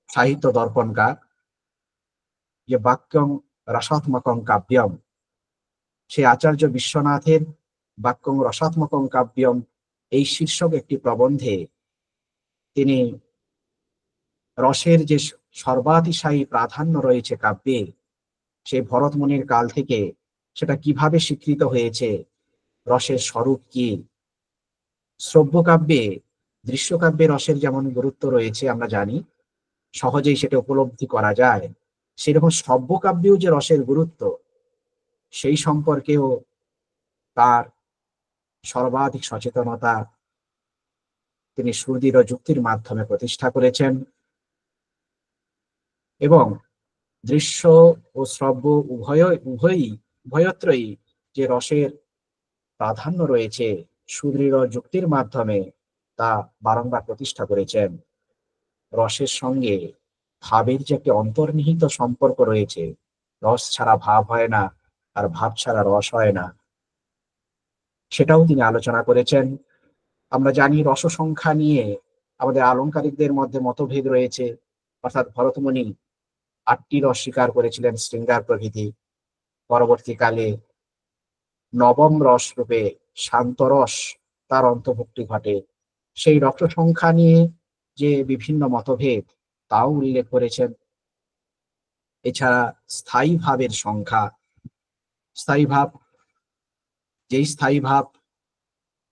সাহিত্য দর্পণকার, যে বাক্যং রসাত্মকং কাব্যম, সে আচার্য বিশ্বনাথের বাক্যং রসাত্মকং কাব্যম এই শীর্ষক একটি প্রবন্ধে তিনি রসের যে সর্বাতিশায়ী প্রাধান্য রয়েছে কাব্যে, সেই ভরতমুনির কাল থেকে সেটা কিভাবে স্বীকৃত হয়েছে, রসের স্বরূপ কি, শ্রব্যকাব্যে দৃশ্যকাব্যে রসের যেমন গুরুত্ব রয়েছে আমরা জানি, সহজেই সেটা উপলব্ধি করা যায়, সেরকম শ্রব্যকাব্যেও যে রসের গুরুত্ব সেই সম্পর্কেও তার সর্বাধিক সচেতনতা তিনি সুদৃঢ় যুক্তির মাধ্যমে প্রতিষ্ঠা করেছেন। এবং দৃশ্য ও শ্রব্য উভয়ত্রই যে রসের প্রাধান্য রয়েছে সুদৃঢ় যুক্তির মাধ্যমে তা বারংবার প্রতিষ্ঠা করেছেন। রসের সঙ্গে ভাবের যে একটি অন্তর্নিহিত সম্পর্ক রয়েছে, রস ছাড়া ভাব হয় না আর ভাব ছাড়া রস হয় না, সেটাও তিনি আলোচনা করেছেন। আমরা জানি রস সংখ্যা নিয়ে আমাদের আলংকারিকদের মধ্যে মতভেদ রয়েছে, অর্থাৎ ভরতমুনি 8টি রস স্বীকার করেছিলেন, শৃঙ্গার প্রভৃতি। পরবর্তীকালে নবম রস রূপে শান্তরস তার অন্তর্ভুক্তি ঘটে। সেই রস সংখ্যা নিয়ে যে বিভিন্ন মতভেদ তাও উল্লেখ করেছেন। এছাড়া স্থায়ী ভাবের সংখ্যা, স্থায়ী ভাব, যেই স্থায়ী ভাব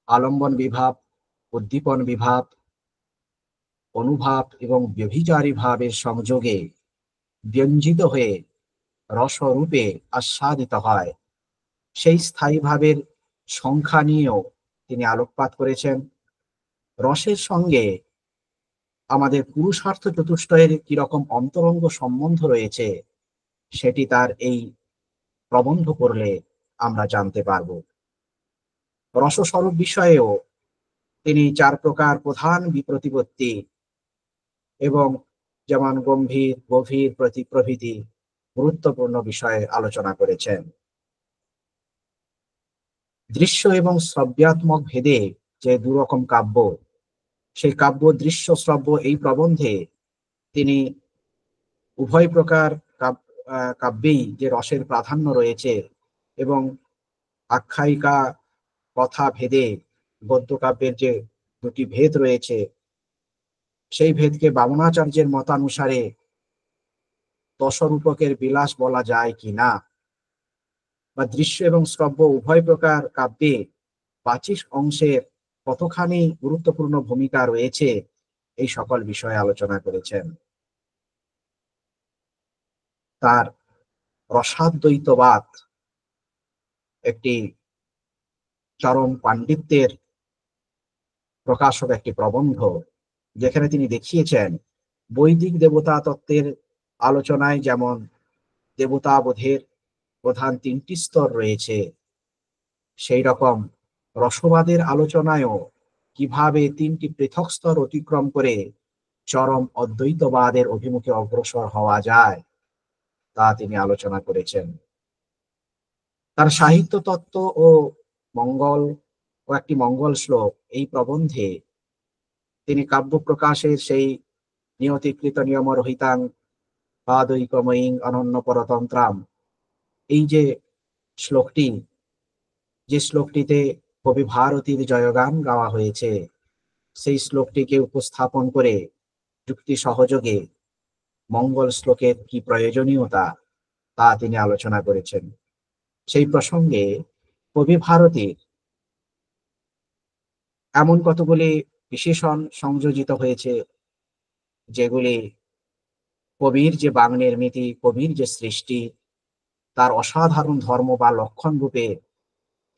আলম্বন বিভাব, উদ্দীপন বিভাব, অনুভাব এবং ব্যভিচারী ভাবের সংযোগে ব্যঞ্জিত হয়ে রসরূপে আস্বাদিত হয়, সেই স্থায়ী ভাবের সংখ্যা নিয়েও তিনি আলোকপাত করেছেন। রসের সঙ্গে আমাদের পুরুষার্থ চতুষ্টয়ের কিরকম অন্তরঙ্গ সম্বন্ধ রয়েছে সেটি তার এই প্রবন্ধ পড়লে আমরা জানতে পারব। রসস্বরূপ বিষয়েও তিনি 4 প্রকার প্রধান বিপ্রতিপত্তি এবং যেমন গম্ভীর, গভীর প্রভৃতি গুরুত্বপূর্ণ বিষয়ে আলোচনা করেছেন। দৃশ্য এবং শ্রব্যাত্মক ভেদে যে দুরকম কাব্য, সেই কাব্য দৃশ্য শ্রব্য এই প্রবন্ধে তিনি উভয় প্রকার কাব্যেই যে রসের প্রাধান্য রয়েছে এবং আখ্যায়িকা কথা ভেদে গদ্য কাব্যের যে দুটি ভেদ রয়েছে, সেই ভেদকে বামনাচার্যের মতানুসারে দশরূপকের বিলাস বলা যায় কিনা, বা দৃশ্য এবং শ্রব্য উভয় প্রকার কাব্যে বাচিক অংশের কতখানি গুরুত্বপূর্ণ ভূমিকা রয়েছে, এই সকল বিষয়ে আলোচনা করেছেন। তার রসাদ্বৈতবাদ একটি চরম পাণ্ডিত্যের প্রকাশক একটি প্রবন্ধ, যেখানে তিনি দেখিয়েছেন বৈদিক দেবতা তত্ত্বের আলোচনায় যেমন দেবতাবোধের প্রধান 3টি স্তর রয়েছে, সেই রকম রসবাদের আলোচনায়ও কিভাবে 3টি পৃথক স্তর অতিক্রম করে চরম অদ্বৈতবাদের অভিমুখে অগ্রসর হওয়া যায় তা তিনি আলোচনা করেছেন। তার সাহিত্য তত্ত্ব ও মঙ্গল ও একটি মঙ্গল শ্লোক এই প্রবন্ধে তিনি কাব্য প্রকাশের সেই নিয়তিকৃত নিয়ম রহিতাং পাদৈকময়ীং অনন্য পরতন্ত্রাম, এই যে শ্লোকটি, যে শ্লোকটিতে কবি ভারতীর জয়গান গাওয়া হয়েছে, সেই শ্লোকটিকে উপস্থাপন করে যুক্তি সহযোগে মঙ্গল শ্লোকের কি প্রয়োজনীয়তা তা তিনি আলোচনা করেছেন। সেই প্রসঙ্গে কবি ভারতীর এমন কতগুলি বিশেষণ সংযোজিত হয়েছে যেগুলি কবির যে বাং নির্মিতি, কবির যে সৃষ্টি তার অসাধারণ ধর্ম বা লক্ষণ রূপে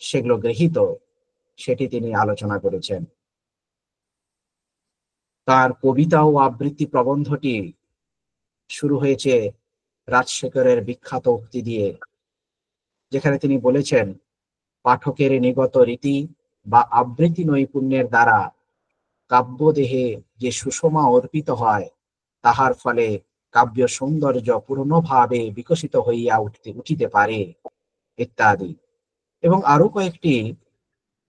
সেগুলো গৃহীত, সেটি তিনি আলোচনা করেছেন। তার কবিতা ও আবৃত্তি প্রবন্ধটি শুরু হয়েছে রাজশেখরের বিখ্যাত উক্তি দিয়ে, যেখানে তিনি বলেছেন, পাঠকের নিগত রীতি বা আবৃত্তি নৈপুণ্যের দ্বারা কাব্যদেহে যে সুষমা অর্পিত হয়, তাহার ফলে কাব্য সৌন্দর্য পূর্ণভাবে বিকশিত হইয়া উঠিতে পারে, ইত্যাদি। এবং আরো কয়েকটি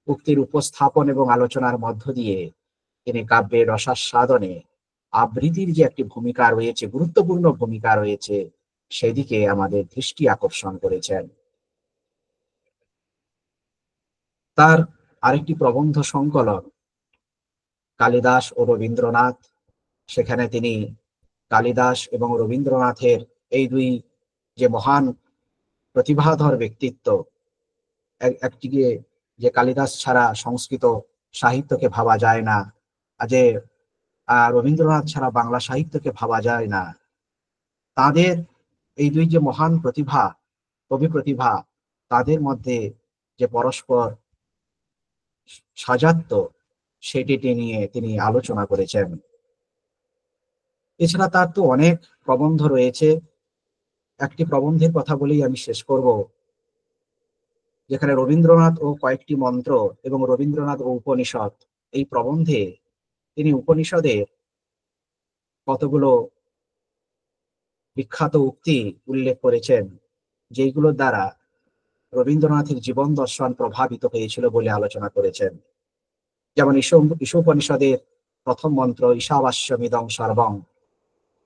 উক্তির উপস্থাপন এবং আলোচনার মধ্য দিয়ে তিনি কাব্যের রসাস্বাদনে আবৃত্তির যে একটি ভূমিকা রয়েছে, গুরুত্বপূর্ণ ভূমিকা রয়েছে, সেদিকে আমাদের দৃষ্টি আকর্ষণ করেছেন। তার আরেকটি প্রবন্ধ সংকলন কালিদাস ও রবীন্দ্রনাথ, সেখানে তিনি কালিদাস এবং রবীন্দ্রনাথের এই দুই যে মহান প্রতিভাধর ব্যক্তিত্ব, একদিকে যে কালিদাস ছাড়া সংস্কৃত সাহিত্যকে ভাবা যায় না, যে রবীন্দ্রনাথ ছাড়া বাংলা সাহিত্যকে ভাবা যায় না, তাদের এই দুই যে মহান প্রতিভা, কবি প্রতিভা, তাদের মধ্যে যে পরস্পর সাজাত্য, সেটি নিয়ে তিনি আলোচনা করেছেন। এছাড়া তার তো অনেক প্রবন্ধ রয়েছে। একটি প্রবন্ধের কথা বলেই আমি শেষ করব, যেখানে রবীন্দ্রনাথ ও কয়েকটি মন্ত্র এবং রবীন্দ্রনাথ ও উপনিষদ, এই প্রবন্ধে তিনি উপনিষদের কতগুলো বিখ্যাত উক্তি উল্লেখ করেছেন, যেগুলোর দ্বারা রবীন্দ্রনাথের জীবন দর্শন প্রভাবিত হয়েছিল বলে আলোচনা করেছেন। যেমন ঈশোপনিষদের প্রথম মন্ত্র ঈশাবাস্যমিদং সর্বং,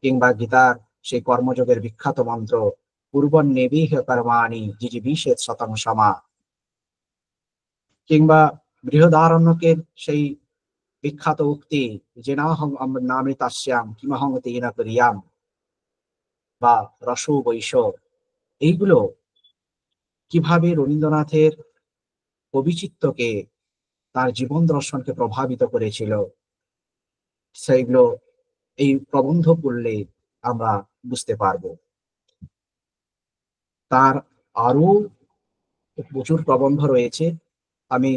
কিংবা গীতার সেই কর্মযোগের বিখ্যাত মন্ত্র পূর্বন্নেবিহ কর্মাণি জিজিবিষেৎ শতং সমা, কিংবা বৃহদারণ্যকের সেই বিখ্যাত উক্তি জেনাহং নামৃতাস্যাম কিমহং তেন করিয়াম, বা রসো বৈশ। এইগুলো কিভাবে রবীন্দ্রনাথের কবিচিত্তকে, তার জীবন দর্শনকে প্রভাবিত করেছিল, সেইগুলো এই প্রবন্ধ পড়লে আমরা বুঝতে পারবো। তার আরো প্রচুর প্রবন্ধ রয়েছে, আমি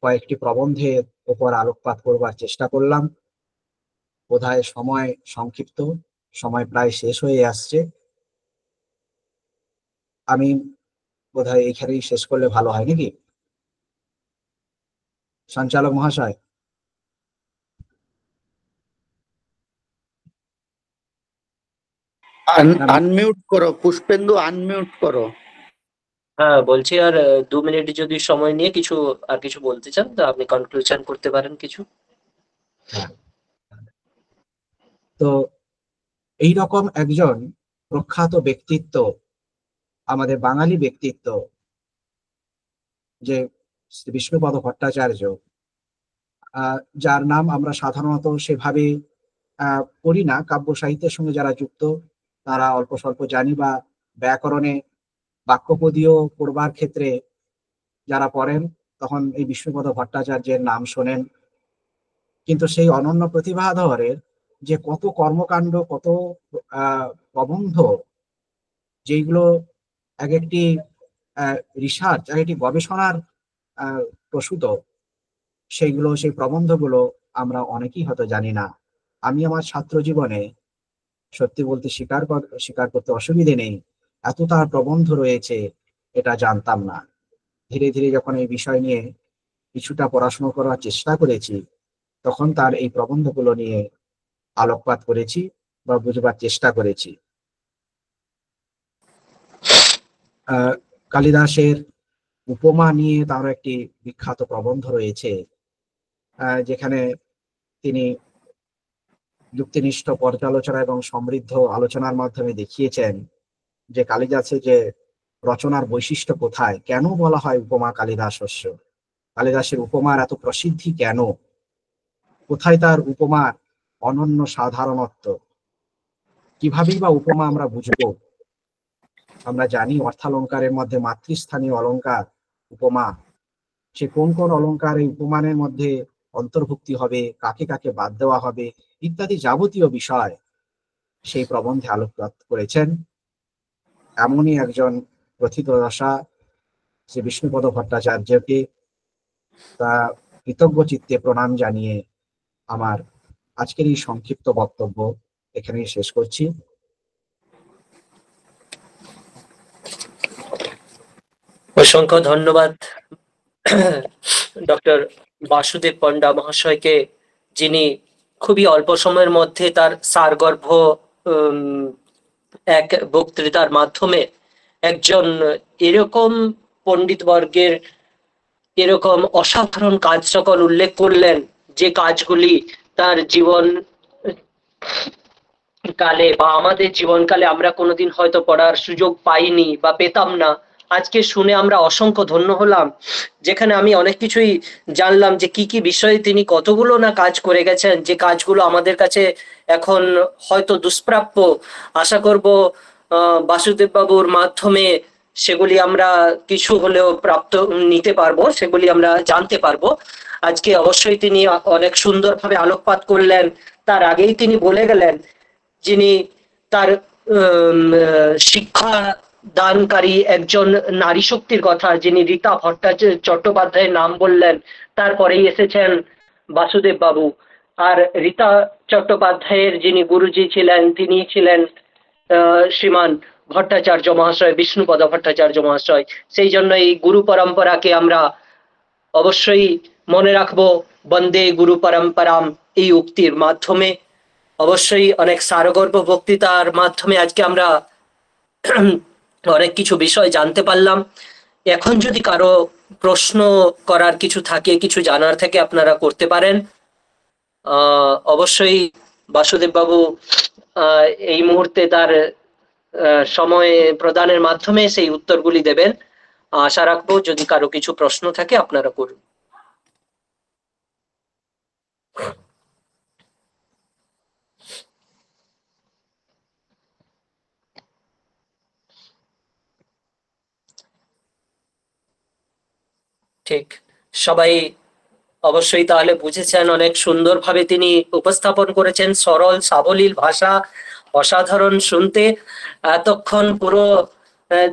কয়েকটি প্রবন্ধের উপর আলোকপাত করবার চেষ্টা করলাম। বোধহয় সময় সংক্ষিপ্ত, সময় প্রায় শেষ হয়ে আসছে। আমি বোধহয় এইখানেই শেষ করলে ভালো হয় নাকি, সঞ্চালক মহাশয়? আনমিউট করো পুষ্পেন্দু, আনমিউট করো। হ্যাঁ বলছি, আর 2 মিনিট যদি সময় নিয়ে আর কিছু বলতে চান তো আপনি কনক্লুশন করতে পারেন কিছু। হ্যাঁ, তো এইরকম একজন প্রখ্যাত ব্যক্তিত্ব, আমাদের বাঙালি ব্যক্তিত্ব, যে শ্রী বিষ্ণুপদ ভট্টাচার্য, যার নাম আমরা সাধারণত সেভাবে পড়ি না। কাব্য সাহিত্যের সঙ্গে যারা যুক্ত তারা অল্প স্বল্প জানি, বা ব্যাকরণে বাক্যপদীয় পড়বার ক্ষেত্রে যারা পড়েন তখন এই বিষ্ণুপদ ভট্টাচার্যের নাম শোনেন। কিন্তু সেই অনন্য প্রতিভাধরের যে কত কর্মকাণ্ড, কত প্রবন্ধ, যেগুলো এক একটি রিসার্চ, এক একটি গবেষণার প্রসূত, সেই প্রবন্ধগুলো আমরা অনেকেই হয়তো জানি না। আমি আমার ছাত্র জীবনে, সত্যি বলতে স্বীকার করতে অসুবিধে নেই, এত তার প্রবন্ধ রয়েছে এটা জানতাম না। ধীরে ধীরে যখন এই বিষয় নিয়ে কিছুটা পড়াশোনা করার চেষ্টা করেছি, তখন তার এই প্রবন্ধগুলো নিয়ে আলোকপাত করেছি বা বুঝবার চেষ্টা করেছি। কালিদাসের উপমা নিয়ে তার একটি বিখ্যাত প্রবন্ধ রয়েছে, যেখানে তিনি যুক্তিনিষ্ঠ পর্যালোচনা এবং সমৃদ্ধ আলোচনার মাধ্যমে দেখিয়েছেন যে কালিদাসের যে রচনার বৈশিষ্ট্য কোথায়, কেন বলা হয় উপমা কালিদাসস্য, কালিদাসের উপমার এত প্রসিদ্ধি কেন, কোথায় তার উপমার অনন্য সাধারণত্ব, কিভাবেই বা উপমা আমরা বুঝবো। আমরা জানি অর্থালঙ্কারের মধ্যে মাতৃস্থানীয় অলঙ্কার উপমা, সে কোন কোন অলঙ্কার এই উপমানের মধ্যে অন্তর্ভুক্তি হবে, কাকে কাকে বাদ দেওয়া হবে, ইত্যাদি যাবতীয় বিষয় সেই প্রবন্ধে আলোকপাত করেছেন। এমনই একজন প্রথিতযশা শ্রী বিষ্ণুপদ ভট্টাচার্যকে তা কৃতজ্ঞ চিত্তে প্রণাম জানিয়ে আমার আজকের এই সংক্ষিপ্ত বক্তব্য এখানেই শেষ করছি। অসংখ্য ধন্যবাদ ডক্টর বাসুদেব পণ্ডা মহাশয়কে, যিনি খুবই অল্প সময়ের মধ্যে তার সারগর্ভ এক বক্তৃতার মাধ্যমে একজন এরকম পণ্ডিত বর্গের এরকম অসাধারণ কাজ সকল উল্লেখ করলেন, যে কাজগুলি তার জীবন কালে বা আমাদের জীবনকালে আমরা কোনোদিন হয়তো পড়ার সুযোগ পাইনি বা পেতাম না। আজকে শুনে আমরা অসংখ্য ধন্য হলাম, যেখানে আমি অনেক কিছুই জানলাম যে কি কি বিষয়ে তিনি কতগুলো না কাজ করে গেছেন, যে কাজগুলো আমাদের কাছে এখন হয়তো দুষ্প্রাপ্য। আশা করব বাসুদেব বাবুর মাধ্যমে সেগুলি আমরা কিছু হলেও প্রাপ্ত নিতে পারবো, সেগুলি আমরা জানতে পারবো। আজকে অবশ্যই তিনি অনেক সুন্দরভাবে আলোকপাত করলেন। তার আগেই তিনি বলে গেলেন যিনি তার শিক্ষা দানকারী একজন নারী শক্তির কথা, যিনি রীতা চট্টোপাধ্যায়ের নাম বললেন, তারপরেই এসেছেন বাসুদেব বাবু। আর রীতা চট্টোপাধ্যায়ের যিনি গুরুজি ছিলেন, তিনি ছিলেন শ্রীমান ভট্টাচার্য মহাশয়, বিষ্ণুপদ ভট্টাচার্য মহাশয়। সেই জন্য এই গুরু পরম্পরাকে আমরা অবশ্যই মনে রাখবো, বন্দে গুরু পরম্পরাম এই উক্তির মাধ্যমে। অবশ্যই অনেক সারগর্ভ বক্তৃতার মাধ্যমে আজকে আমরা অনেক কিছু বিষয় জানতে পারলাম। এখন যদি কারো প্রশ্ন করার কিছু থাকে, কিছু জানার থাকে, আপনারা করতে পারেন। অবশ্যই বাসুদেব বাবু এই মুহূর্তে তার সময় প্রদানের মাধ্যমে সেই উত্তরগুলি দেবেন। আশা রাখবো যদি কারো কিছু প্রশ্ন থাকে আপনারা করুন। ঠিক, সবাই অবশ্যই তাহলে বুঝেছেন, অনেক সুন্দরভাবে তিনি উপস্থাপন করেছেন, সরল সাবলীল ভাষা, অসাধারণ শুনতে। এতক্ষণ পুরো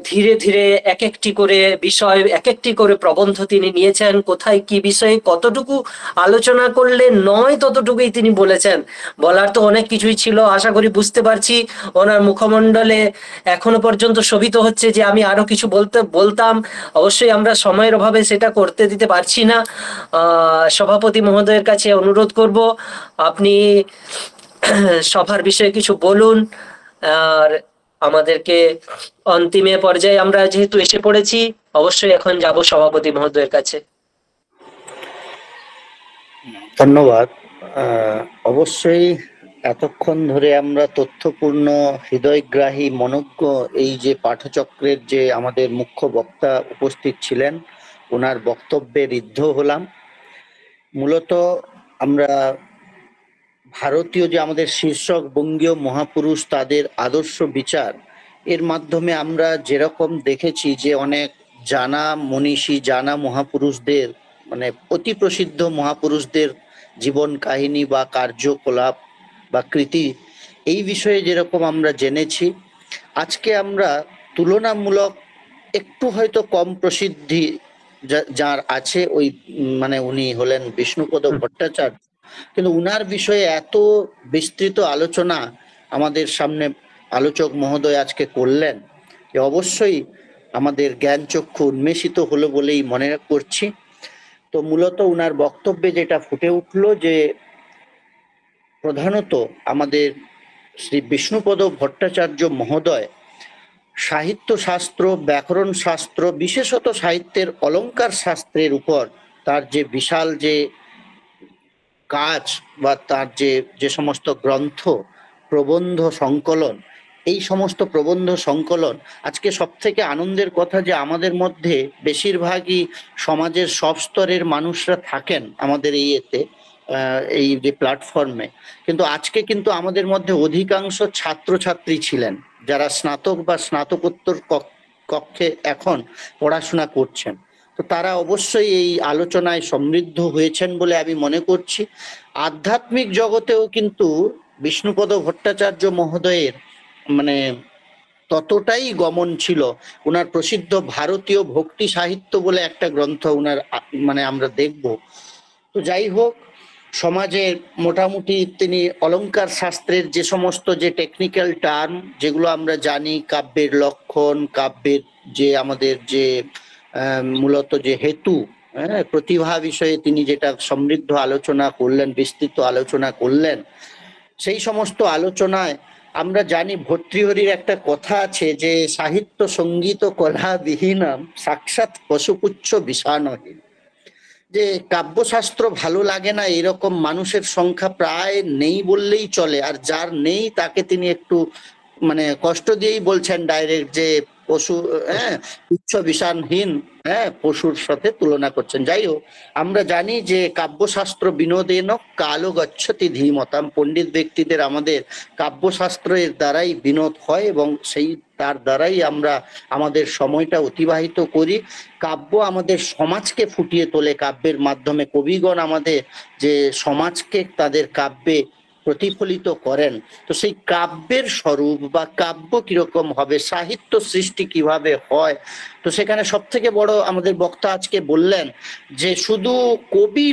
ধীরে ধীরে এক একটি করে বিষয়, এক একটি করে প্রবন্ধ তিনি নিয়েছেন, কোথায় কি বিষয়ে কতটুকু আলোচনা করলে নয় ততটুকুই তিনি বলেছেন। বলার তো অনেক কিছুই ছিল, আশা করি বুঝতে পারছি ওনার মুখমণ্ডলে এখনো পর্যন্ত শোভিত হচ্ছে যে আমি আরো কিছু বলতাম। অবশ্যই আমরা সময়ের অভাবে সেটা করতে দিতে পারছি না। সভাপতি মহোদয়ের কাছে অনুরোধ করব, আপনি সভার বিষয়ে কিছু বলুন। আর আমাদেরকে অন্তিমে পর্যায়ে আমরা যেহেতু এসে পড়েছি, অবশ্যই এখন যাব সভাপতি মহোদয়ের কাছে। ধন্যবাদ। অবশ্যই এতক্ষণ ধরে আমরা তথ্যপূর্ণ, হৃদয়গ্রাহী, মনোজ্ঞ এই যে পাঠচক্রের যে আমাদের মুখ্য বক্তা উপস্থিত ছিলেন, ওনার বক্তব্যে ঋদ্ধ হলাম। মূলত আমরা ভারতীয় যে আমাদের শীর্ষক বঙ্গীয় মহাপুরুষ, তাদের আদর্শ বিচার এর মাধ্যমে আমরা যেরকম দেখেছি যে অনেক জানা মনীষী, জানা মহাপুরুষদের, মানে অতি প্রসিদ্ধ মহাপুরুষদের জীবন কাহিনী বা কার্যকলাপ বা কৃতি, এই বিষয়ে যেরকম আমরা জেনেছি, আজকে আমরা তুলনামূলক একটু হয়তো কম প্রসিদ্ধি যার আছে, ওই মানে উনি হলেন বিষ্ণুপদ ভট্টাচার্য, কিন্তু উনার বিষয়ে এত বিস্তৃত আলোচনা আমাদের সামনে আলোচক মহোদয় আজকে করলেন যে অবশ্যই আমাদের জ্ঞান চক্ষু উন্মেষিত হলো বলেই মনে করছি। তো মূলত উনার বক্তব্যে যেটা ফুটে উঠলো যে প্রধানত আমাদের শ্রী বিষ্ণুপদ ভট্টাচার্য মহোদয় সাহিত্য শাস্ত্র, ব্যাকরণ শাস্ত্র, বিশেষত সাহিত্যের অলঙ্কার শাস্ত্রের উপর তার যে বিশাল যে কাজ বা তার যে সমস্ত গ্রন্থ, প্রবন্ধ সংকলন, এই সমস্ত প্রবন্ধ সংকলন, আজকে সব থেকে আনন্দের কথা যে আমাদের মধ্যে বেশিরভাগই সমাজের সব স্তরের মানুষরা থাকেন আমাদের এই যে প্ল্যাটফর্মে, কিন্তু আজকে কিন্তু আমাদের মধ্যে অধিকাংশ ছাত্রছাত্রী ছিলেন যারা স্নাতক বা স্নাতকোত্তর কক্ষে এখন পড়াশোনা করছেন। তো তারা অবশ্যই এই আলোচনায় সমৃদ্ধ হয়েছেন বলে আমি মনে করছি। আধ্যাত্মিক জগতেও কিন্তু বিষ্ণুপদ ভট্টাচার্য মহোদয়ের মানে ততটাই গমন ছিল। উনার প্রসিদ্ধ ভারতীয় ভক্তি সাহিত্য বলে একটা গ্রন্থ উনার মানে আমরা দেখব। তো যাই হোক, সমাজে মোটামুটি তিনি অলংকার শাস্ত্রের যে সমস্ত যে টেকনিক্যাল টার্ম যেগুলো আমরা জানি, কাব্যের লক্ষণ, কাব্যের যে আমাদের যে মূলত যে হেতু, হ্যাঁ, প্রতিভা বিষয়ে তিনি যেটা সমৃদ্ধ আলোচনা করলেন, বিস্তৃত আলোচনা করলেন, সেই সমস্ত আলোচনায় আমরা জানি ভর্তৃহরির একটা কথা আছে যে সাহিত্য সঙ্গীত কলা বিহীনম সাক্ষাৎ পশুপুচ্ছ বিষাণহীন। যে কাব্যশাস্ত্র ভালো লাগে না এরকম মানুষের সংখ্যা প্রায় নেই বললেই চলে। আর যার নেই তাকে তিনি একটু মানে কষ্ট দিয়েই বলছেন ডাইরেক্ট যে পশু, হ্যাঁ, উচ্চ বিষাণহীন, হ্যাঁ, পশুর সাথে তুলনা করছেন। যাই হোক, আমরা জানি যে কাব্যশাস্ত্র বিনোদেন কালো গচ্ছতি ধীমতাম। পণ্ডিত ব্যক্তিদের আমাদের কাব্যশাস্ত্রের দ্বারাই বিনোদ হয় এবং সেই তার দ্বারাই আমরা আমাদের সময়টা অতিবাহিত করি। কাব্য আমাদের সমাজকে ফুটিয়ে তোলে, কাব্যের মাধ্যমে কবিগণ আমাদের যে সমাজকে তাদের কাব্যে প্রতিফলিত করেন। তো সেই কাব্যের স্বরূপ বা কাব্য কিরকম হবে, সাহিত্য সৃষ্টি কিভাবে হয়, তো সেখানে সব থেকে বড় আমাদের বক্তা আজকে বললেন যে শুধু কবি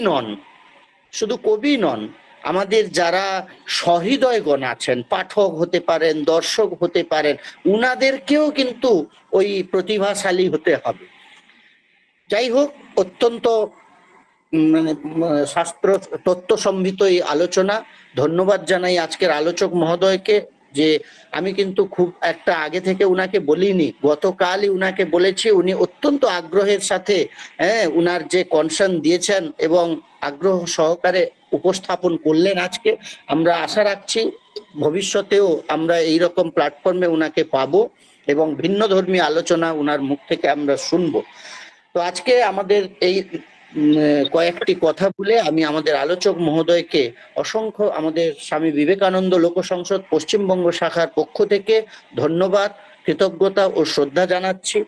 নন, আমাদের যারা সহৃদয়গণ আছেন, পাঠক হতে পারেন, দর্শক হতে পারেন, উনাদেরকেও কিন্তু ওই প্রতিভাশালী হতে হবে। যাই হোক, অত্যন্ত মানে শাস্ত্র তত্ত্ব সম্বিত এই আলোচনা। ধন্যবাদ জানাই আজকের আলোচক মহোদয়কে, যে আমি কিন্তু খুব একটা আগে থেকে উনাকে বলিনি, গতকালই উনাকে বলেছি। উনি অত্যন্ত আগ্রহের সাথে, হ্যাঁ, উনার যে কনসার্ন দিয়েছেন এবং আগ্রহ সহকারে উপস্থাপন করলেন আজকে। আমরা আশা রাখছি ভবিষ্যতেও আমরা এইরকম প্ল্যাটফর্মে উনাকে পাবো এবং ভিন্ন ধর্মী আলোচনা উনার মুখ থেকে আমরা শুনবো। তো আজকে আমাদের এই কয়েকটি কথা বলে আমি আমাদের আলোচক মহোদয়কে অসংখ্য আমাদের স্বামী বিবেকানন্দ লোক সংসদ পশ্চিমবঙ্গ শাখার পক্ষ থেকে ধন্যবাদ, কৃতজ্ঞতা ও শ্রদ্ধা জানাচ্ছি।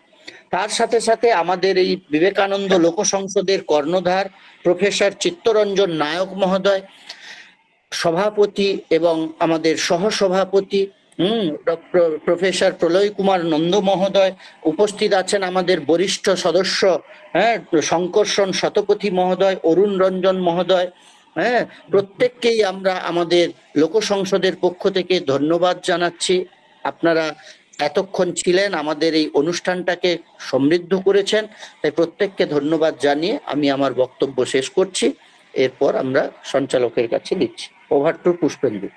তার সাথে সাথে আমাদের এই বিবেকানন্দ লোক সংসদের কর্ণধার প্রফেসর চিত্তরঞ্জন নায়ক মহোদয়, সভাপতি এবং আমাদের সহসভাপতি প্রফেসর প্রলয় কুমার নন্দ মহোদয়, উপস্থিত আছেন আমাদের বরিষ্ঠ সদস্য, হ্যাঁ, শঙ্কর্ষণ শতপথী মহোদয়, অরুণ রঞ্জন মহোদয়, হ্যাঁ, প্রত্যেককেই আমরা আমাদের লোক সংসদের পক্ষ থেকে ধন্যবাদ জানাচ্ছি। আপনারা এতক্ষণ ছিলেন, আমাদের এই অনুষ্ঠানটাকে সমৃদ্ধ করেছেন, তাই প্রত্যেককে ধন্যবাদ জানিয়ে আমি আমার বক্তব্য শেষ করছি। এরপর আমরা সঞ্চালকের কাছে দিচ্ছি। Over to Pushpendu.